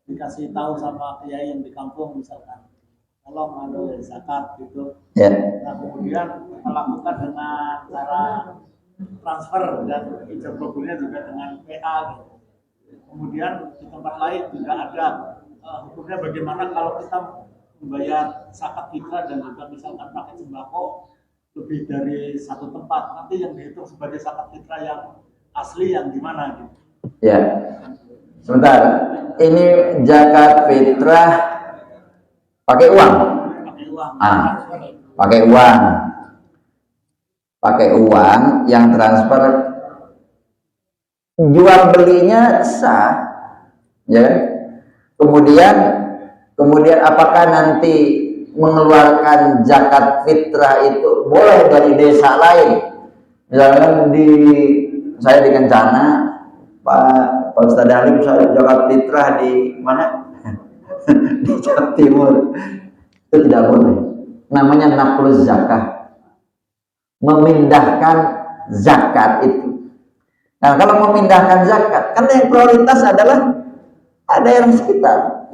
dikasih tahu sama kiai yang di kampung misalkan tolong ambil zakat gitu. Nah kemudian kita lakukan dengan cara transfer dan ijab kabulnya juga dengan PA gitu. Kemudian di tempat lain juga ada hukumnya bagaimana kalau kita membayar zakat fitrah dan juga misalkan paket sembako lebih dari satu tempat, nanti yang dihitung sebagai zakat fitrah yang asli yang gimana gitu. Ya, sebentar, ini zakat fitrah pakai uang? Pakai uang yang transfer, jual belinya sah, ya. Kemudian apakah nanti mengeluarkan zakat fitrah itu boleh dari desa lain? Misalnya saya di Kencana, Pak Ustadz Halim, saya zakat fitrah di mana? Di Jawa Timur. Itu tidak boleh. Namanya naqluz zakah, memindahkan zakat itu. Nah, kalau memindahkan zakat, kan yang prioritas adalah daerah sekitar.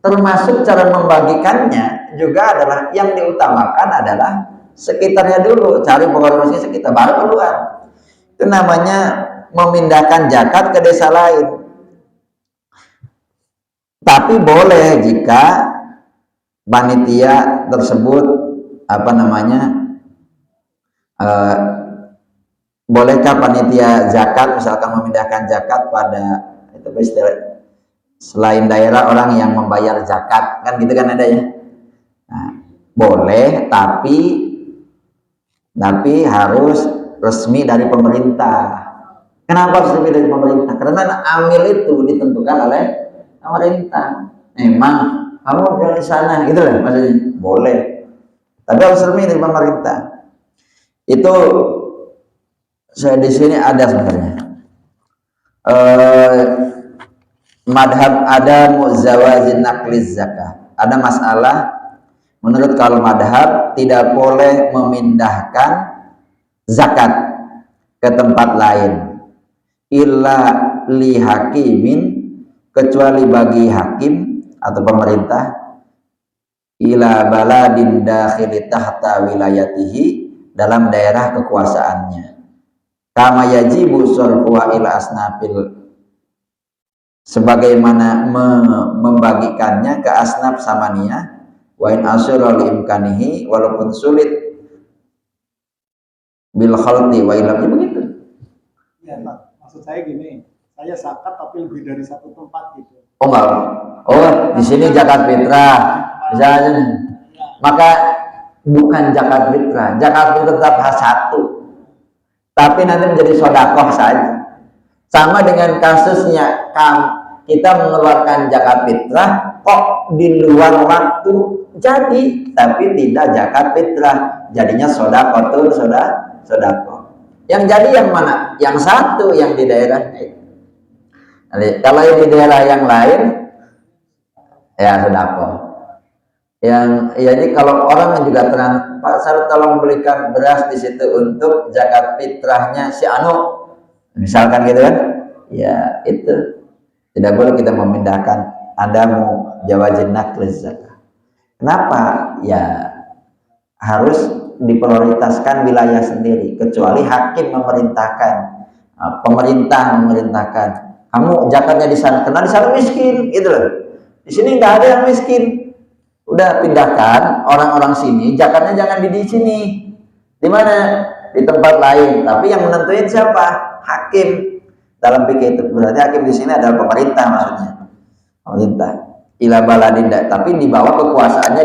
Termasuk cara membagikannya juga adalah yang diutamakan adalah sekitarnya dulu, cari informasi sekitar baru keluar. Itu namanya memindahkan zakat ke desa lain. Tapi boleh jika panitia tersebut bolehkah panitia zakat misalkan memindahkan zakat pada itu istilah selain daerah orang yang membayar zakat, kan gitu kan ada ya. Nah, boleh, tapi harus resmi dari pemerintah. Kenapa harus resmi dari pemerintah? Karena amil itu ditentukan oleh pemerintah. Memang kamu dari sana, gitu lah maksudnya. Boleh, tapi harus resmi dari pemerintah. Itu saya di sini ada sebenarnya. Madhab ada muzawazin naqliz zakah. Ada masalah menurut kalau madhab tidak boleh memindahkan zakat ke tempat lain illa li hakimin, kecuali bagi hakim atau pemerintah, ila baladin dakhili tahta wilayatihi, dalam daerah kekuasaannya, kama yajibu sarfuha ila asnafil, sebagaimana membagikannya ke asnaf samaniyah, wa in asyara li imkanihi, walaupun sulit bil khalti wa ilam, begitu. Ya, Pak. Maksud saya gini, saya zakat tapi lebih dari satu tempat gitu. Oh enggak. Oh, di sini zakat fitrah. Misalnya, maka bukan zakat fitrah. Zakat fitrah tetap satu. Tapi nanti menjadi sodakoh saja. Sama dengan kasusnya kita mengeluarkan zakat fitrah kok di luar waktu jadi, tapi tidak zakat fitrah, jadinya sodakoh. Yang jadi yang mana? Yang satu yang di daerah itu. Kalau di daerah yang lain ya sodakoh. Jadi kalau orang juga terang, Pak Sar tolong belikan beras di situ untuk zakat fitrahnya si Anu, misalkan gitu kan, ya itu tidak boleh kita memindahkan. Anda mau jawazin nakl zakat. Kenapa? Ya harus diprioritaskan wilayah sendiri, kecuali hakim memerintahkan, pemerintah memerintahkan, kamu zakatnya di sana, karena di sana miskin, gitu loh. Di sini nggak ada yang miskin. Udah pindahkan orang-orang sini, zakatnya jangan di sini. Di mana? Di tempat lain. Tapi yang menentuin siapa? Hakim. Dalam fikih itu berarti hakim di sini adalah pemerintah, maksudnya. Pemerintah. Ila baladin, tapi di bawah kekuasaannya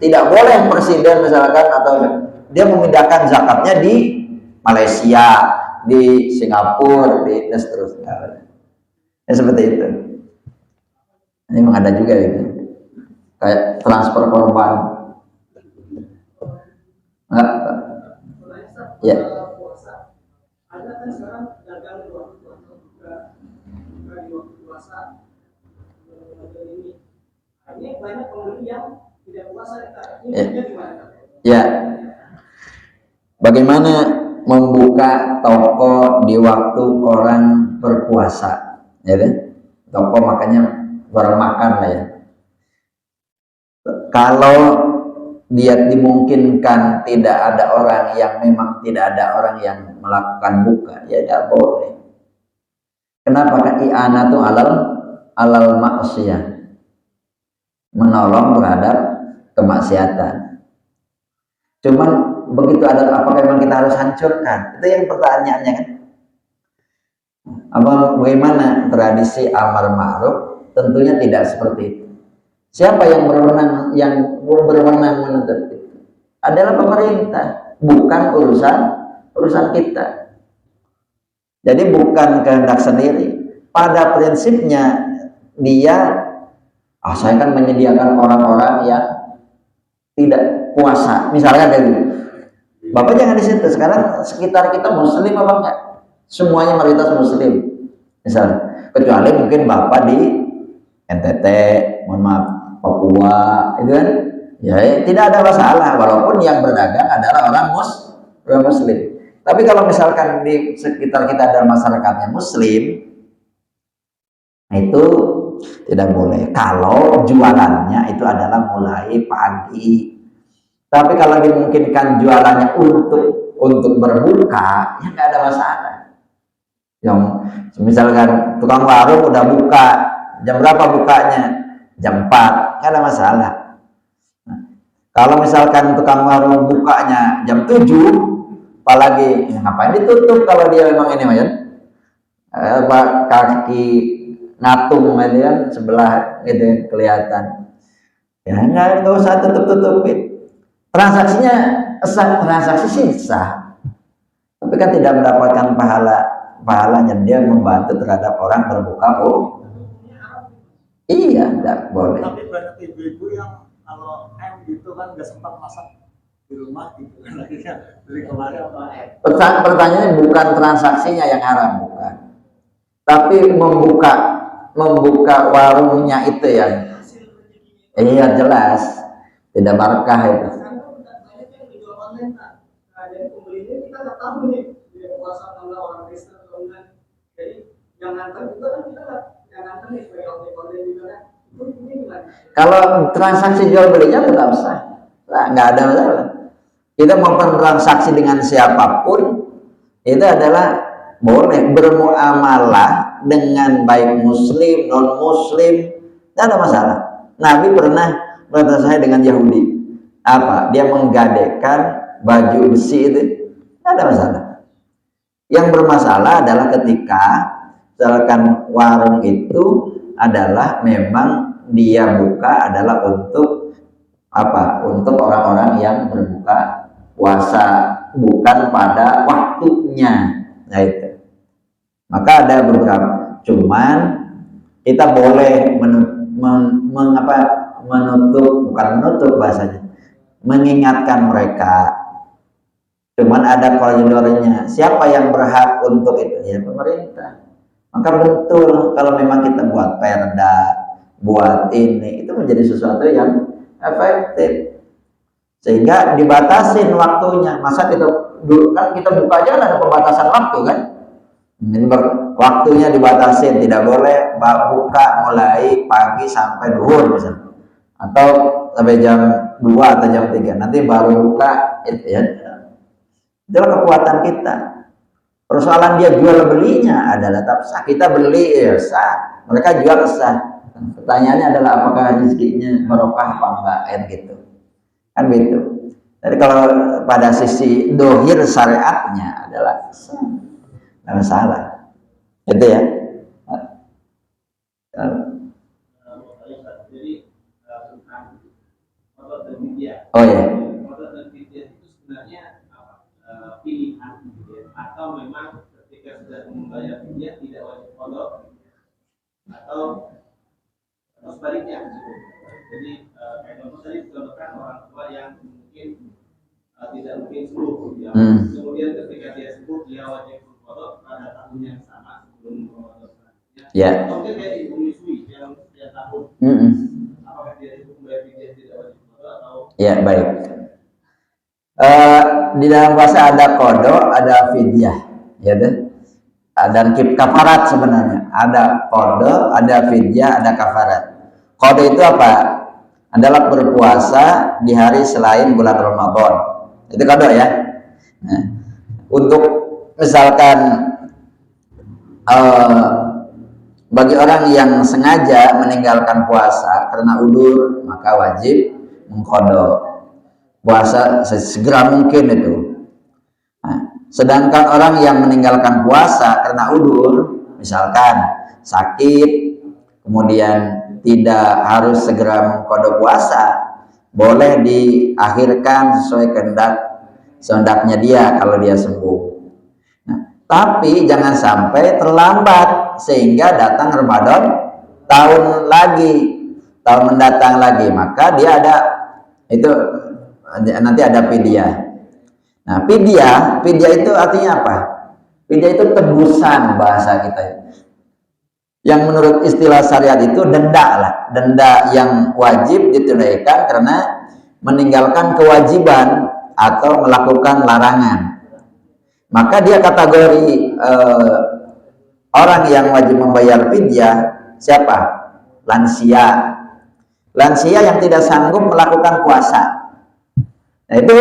tidak boleh presiden misalkan atau dia memindahkan zakatnya di Malaysia, di Singapura, dan seterusnya. Ya seperti itu. Ini memang ada juga itu. Kayak transfer korban. Enggak? Ya. Ada kan sekarang dagang di waktu puasa, ini banyak pembeli yang tidak puasa. Ini gimana? Ya. Bagaimana membuka toko di waktu orang berpuasa, ya kan? Toko makanya barang makan lah ya. Kalau dia dimungkinkan tidak ada orang yang memang tidak ada orang yang melakukan buka, ya tidak boleh. Kenapa? I'anatu alal maksiyah, menolong terhadap kemaksiatan. Cuman begitu ada, apakah memang kita harus hancurkan? Itu yang pertanyaannya kan. Bagaimana tradisi amar ma'ruf? Tentunya tidak seperti itu. Siapa yang berwenang menuntut itu? Adalah pemerintah, bukan urusan kita. Jadi bukan kehendak sendiri. Pada prinsipnya dia, saya kan menyediakan orang-orang yang tidak puasa. Misalnya dari Bapak jangan di situ. Sekarang sekitar kita Muslim apa enggak? Semuanya mayoritas Muslim. Misalnya, kecuali mungkin Bapak di NTT, mohon maaf, Papua, itu kan, ya tidak ada masalah, walaupun yang berdagang adalah orang Muslim. Tapi kalau misalkan di sekitar kita ada masyarakatnya Muslim, itu tidak boleh. Kalau jualannya itu adalah mulai pagi. Tapi kalau dimungkinkan jualannya untuk berbuka, ya nggak ada masalah. Yang misalkan tukang warung udah buka, jam berapa bukanya? Jam 4, nggak ada masalah. Nah, kalau misalkan tukang warung bukanya jam 7, apalagi ngapain ditutup kalau dia memang ini ya, kaki ngatung gitu kan, sebelah gitu kelihatan. Ya nggak usah tutupin. Transaksinya transaksi sih sah, tapi kan tidak mendapatkan pahalanya. Dia membantu terhadap orang berbuka iya, tidak boleh. Tapi banyak ibu-ibu yang kalau gitu kan nggak sempat masak di rumah gitu kan, akhirnya beli kemarin. Pertanyaannya bukan transaksinya yang haram, bukan. Tapi membuka warungnya itu yang iya jelas tidak barakah itu. Kalau transaksi jual belinya tetap sah, nggak ada masalah. Kita mau transaksi dengan siapapun itu adalah boleh, bermuamalah dengan baik Muslim non Muslim, nggak ada masalah. Nabi pernah bertanya dengan Yahudi, dia menggadekan baju besi itu, nggak ada masalah. Yang bermasalah adalah ketika misalkan warung itu adalah memang dia buka adalah untuk apa? Untuk orang-orang yang berbuka puasa, bukan pada waktunya. Nah itu. Maka ada beberapa, cuman kita boleh menutup bahasanya, mengingatkan mereka. Cuman ada koridornya. Siapa yang berhak untuk itu? Ya pemerintah. Maka betul kalau memang kita buat perda, buat ini, itu menjadi sesuatu yang efektif. Sehingga dibatasin waktunya. Masa kita dulu kan kita buka aja ada pembatasan waktu kan? Waktunya dibatasin, tidak boleh buka mulai pagi sampai zuhur misalnya. Atau sampai jam 2 atau jam 3. Nanti baru buka itu ya. Itulah kekuatan kita. Persoalan dia jual belinya adalah tetap sah. Kita beli ya sah, mereka jual sah. Pertanyaannya adalah apakah rezekinya barokah apa enggak, gitu. Kan begitu. Jadi kalau pada sisi dohir syariatnya adalah sah, nggak masalah. Itu ya. Oh ya. Pilihan gitu ya, atau memang ketika sudah membayar fidyah tidak wajib qada, atau sebaliknya gitu. Jadi kayak contoh tadi contohkan orang tua yang mungkin tidak mungkin sembuh ya. Kemudian ketika dia sembuh dia wajib qada pada tahun yang sama sebelum Ramadan selanjutnya. Atau mungkin kayak ibu menyusui yang setiap tahun. Apakah dia itu membayar fidyah tidak wajib qada atau? Ya baik. Di dalam puasa ada qada, ada fidyah, ya deh. Dan kafarat sebenarnya. Ada qada, ada fidyah, ada kafarat. Qada itu apa? Adalah berpuasa di hari selain bulan Ramadan. Itu qada ya. Nah, untuk misalkan bagi orang yang sengaja meninggalkan puasa karena udzur, maka wajib mengqada puasa sesegera mungkin itu. Nah, sedangkan orang yang meninggalkan puasa karena udzur, misalkan sakit, kemudian tidak harus segera mengqada puasa, boleh diakhirkan sesuai kehendaknya dia kalau dia sembuh. Nah, tapi jangan sampai terlambat sehingga datang Ramadan tahun mendatang lagi, maka dia ada itu nanti ada fidyah. Nah, fidyah itu artinya apa? Fidyah itu tebusan bahasa kita. Yang menurut istilah syariat itu denda lah, denda yang wajib ditunaikan karena meninggalkan kewajiban atau melakukan larangan. Maka dia kategori orang yang wajib membayar fidyah siapa? Lansia. Lansia yang tidak sanggup melakukan puasa. Nah itu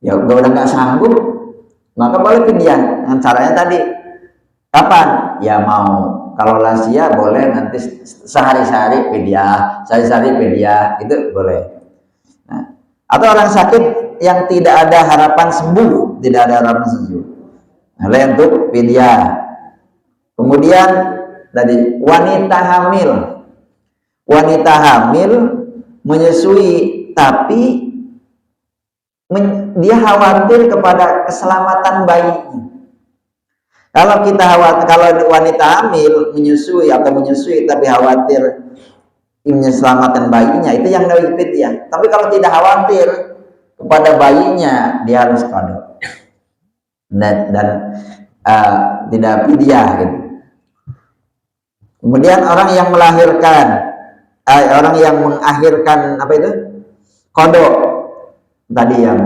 ya udah nggak sanggup, maka boleh fidyah. Dengan caranya tadi kapan? Ya mau kalau lansia boleh nanti sehari-hari fidyah, itu boleh. Nah, atau orang sakit yang tidak ada harapan sembuh, nah, untuk fidyah. Kemudian tadi wanita hamil menyusui tapi dia khawatir kepada keselamatan bayinya. Kalau wanita hamil menyusui tapi khawatir keselamatan bayinya, itu yang wajib fidyah. Tapi kalau tidak khawatir kepada bayinya, dia harus qada dan tidak fidyah gitu. Kemudian orang yang mengakhirkan apa itu? Qada. Tadi yang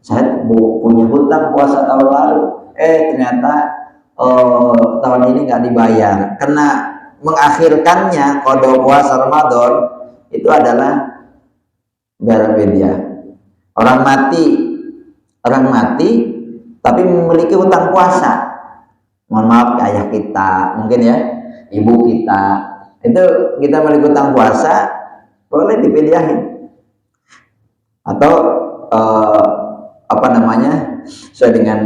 saya punya hutang puasa tahun lalu, ternyata tahun ini nggak dibayar. Karena mengakhirkannya qada puasa Ramadan itu adalah bayar fidyah. Orang mati tapi memiliki hutang puasa. Mohon maaf ayah kita, mungkin ya, ibu kita, itu kita memiliki hutang puasa, boleh difidyahin. Atau sesuai dengan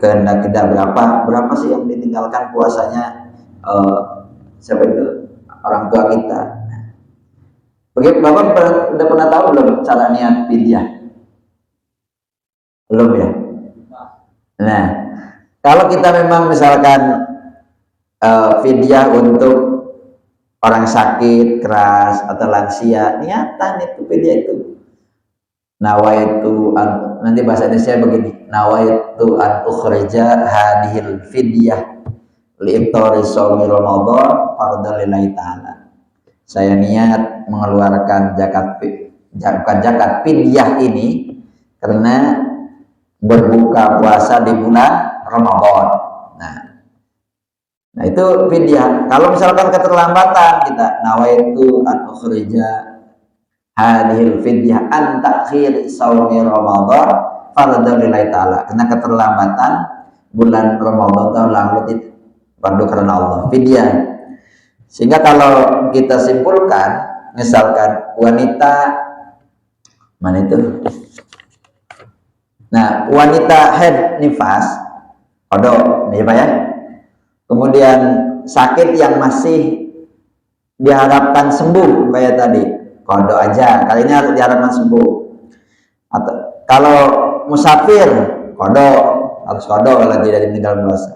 kehendak kita berapa sih yang ditinggalkan puasanya siapa itu orang tua kita. Bapak udah pernah tahu belum cara niat fidyah? Belum ya? Nah, kalau kita memang misalkan fidyah untuk orang sakit keras atau lansia, niatan itu fidyah itu. Nawaitu nanti bahasa Indonesia begini, nawaitu an ukhrija hadhil fidyah li iftari shaumi Ramadan fardhan lillahi ta'ala. Saya niat mengeluarkan zakat fidyah ini karena berbuka puasa di bulan Ramadan. Nah itu fidyah. Kalau misalkan keterlambatan kita nawaitu an ukhrija hadhil fidyah an takhir shaumi Ramadan fardhan lillahi ta'ala, karena keterlambatan bulan Ramadan tahun lalu itu fardu karena Allah, fidyah. Sehingga kalau kita simpulkan, misalkan wanita mana itu? Nah, wanita haid nifas, kodok, nih Pak ya. Kemudian sakit yang masih diharapkan sembuh kayak tadi, kodok aja. Kali ini harus diharapkan sembuh. Atau kalau musafir, kodok, harus kodok kalau tidak meninggal puasa.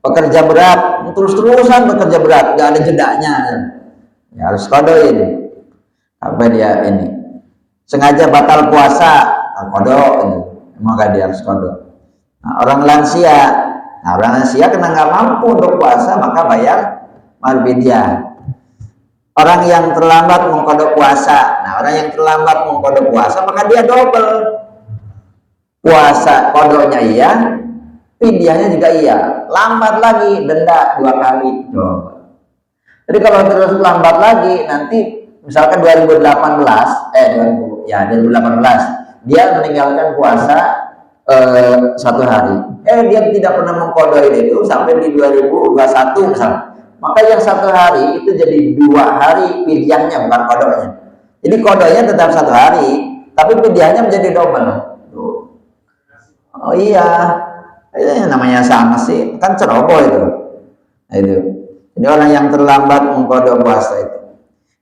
Pekerja berat, terus-terusan bekerja berat, gak ada jedanya, ya harus kodoin. Apa dia ini? Sengaja batal puasa, kodok ini. Maka dia harus kodok. Nah, orang lansia karena nggak mampu untuk puasa maka bayar fidyah. Orang yang terlambat mengkodok puasa, orang yang terlambat mengkodok puasa maka dia double. Puasa kodoknya iya, fidyahnya juga iya. Lambat lagi denda 2 kali. Jadi kalau terus lambat lagi nanti misalkan 2018 dia meninggalkan puasa 1 hari. Dia tidak pernah mengkodoi itu sampai di 2021 misalnya. Maka yang 1 hari itu jadi 2 hari fidyahnya, bukan kodoknya. Jadi kodoknya tetap 1 hari, tapi fidyahnya menjadi double. Oh iya, ini namanya sama sih, kan ceroboh itu. Nah, itu. Jadi orang yang terlambat mengkodok puasa itu.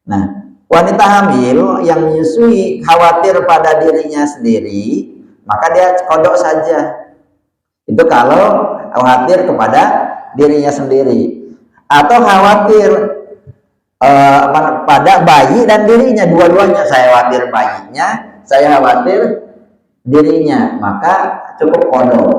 Nah, wanita hamil yang menyusui khawatir pada dirinya sendiri, maka dia kodok saja. Itu kalau khawatir kepada dirinya sendiri, atau khawatir pada bayi dan dirinya, dua-duanya. Saya khawatir bayinya, saya khawatir dirinya, maka cukup kodok.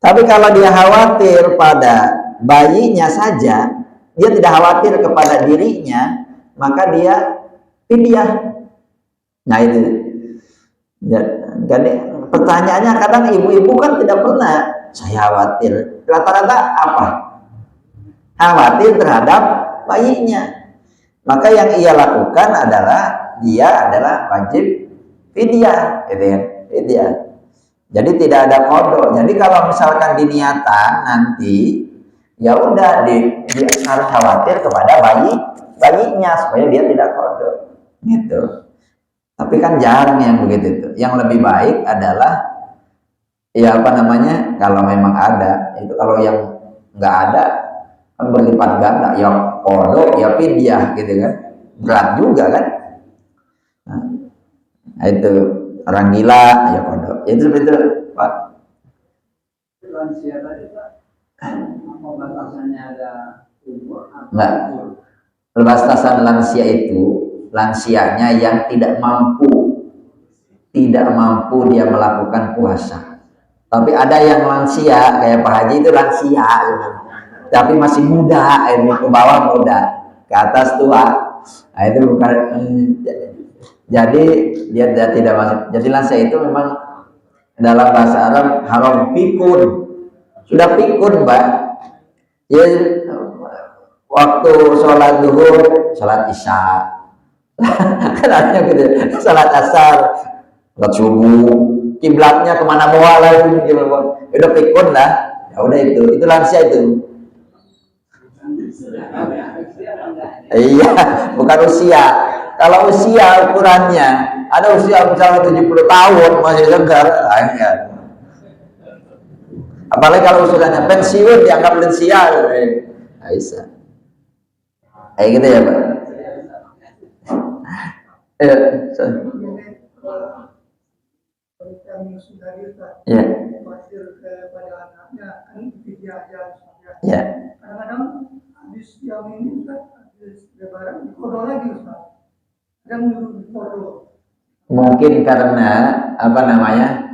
Tapi kalau dia khawatir pada bayinya saja, dia tidak khawatir kepada dirinya, maka dia fidyah. Nah itu. Jadi pertanyaannya kadang ibu-ibu kan tidak pernah, saya khawatir. Rata-rata apa? Khawatir terhadap bayinya. Maka yang ia lakukan adalah dia adalah wajib fidyah, gitu ya, fidyah. Jadi tidak ada kodok. Jadi kalau misalkan diniatan nanti, ya udah dia harus khawatir kepada bayinya supaya dia tidak kodok, gitu. Tapi kan jarang yang begitu itu. Yang lebih baik adalah ya kalau memang ada, itu kalau yang nggak ada kan berlipat ganda, ya kodok ya fidyah, gitu kan, berat juga kan. Nah, itu orang gila ya kodok, itu seperti itu Pak. Lansia tadi Pak, apa batasannya, ada umur? Enggak, batasan lansia itu lansianya yang tidak mampu dia melakukan puasa. Tapi ada yang lansia kayak Pak Haji itu lansia, tapi masih muda, ke bawah muda, ke atas tua. Nah, itu bukan. Jadi dia tidak masuk. Jadi lansia itu memang dalam bahasa Arab haram pikun. Sudah pikun, Mbak. Ya, waktu sholat zuhur, sholat isya, kan artinya gitu, sholat asar, sholat subuh, kiblatnya kemana mau lagi, udah pikun lah. Ya udah itu lansia itu. Iya, bukan usia. Kalau usia ukurannya, ada usia misalnya 70 tahun masih segar, apalagi kalau usianya pensiun dianggap lansia. Nah, Aisyah. Kayak gitu ya Pak. Ya, ya, ya. Kadang-kadang habis yang ini habis lebaran dikodok lagi Ustaz. Kadang nyuruh dikodok. Mungkin karena apa namanya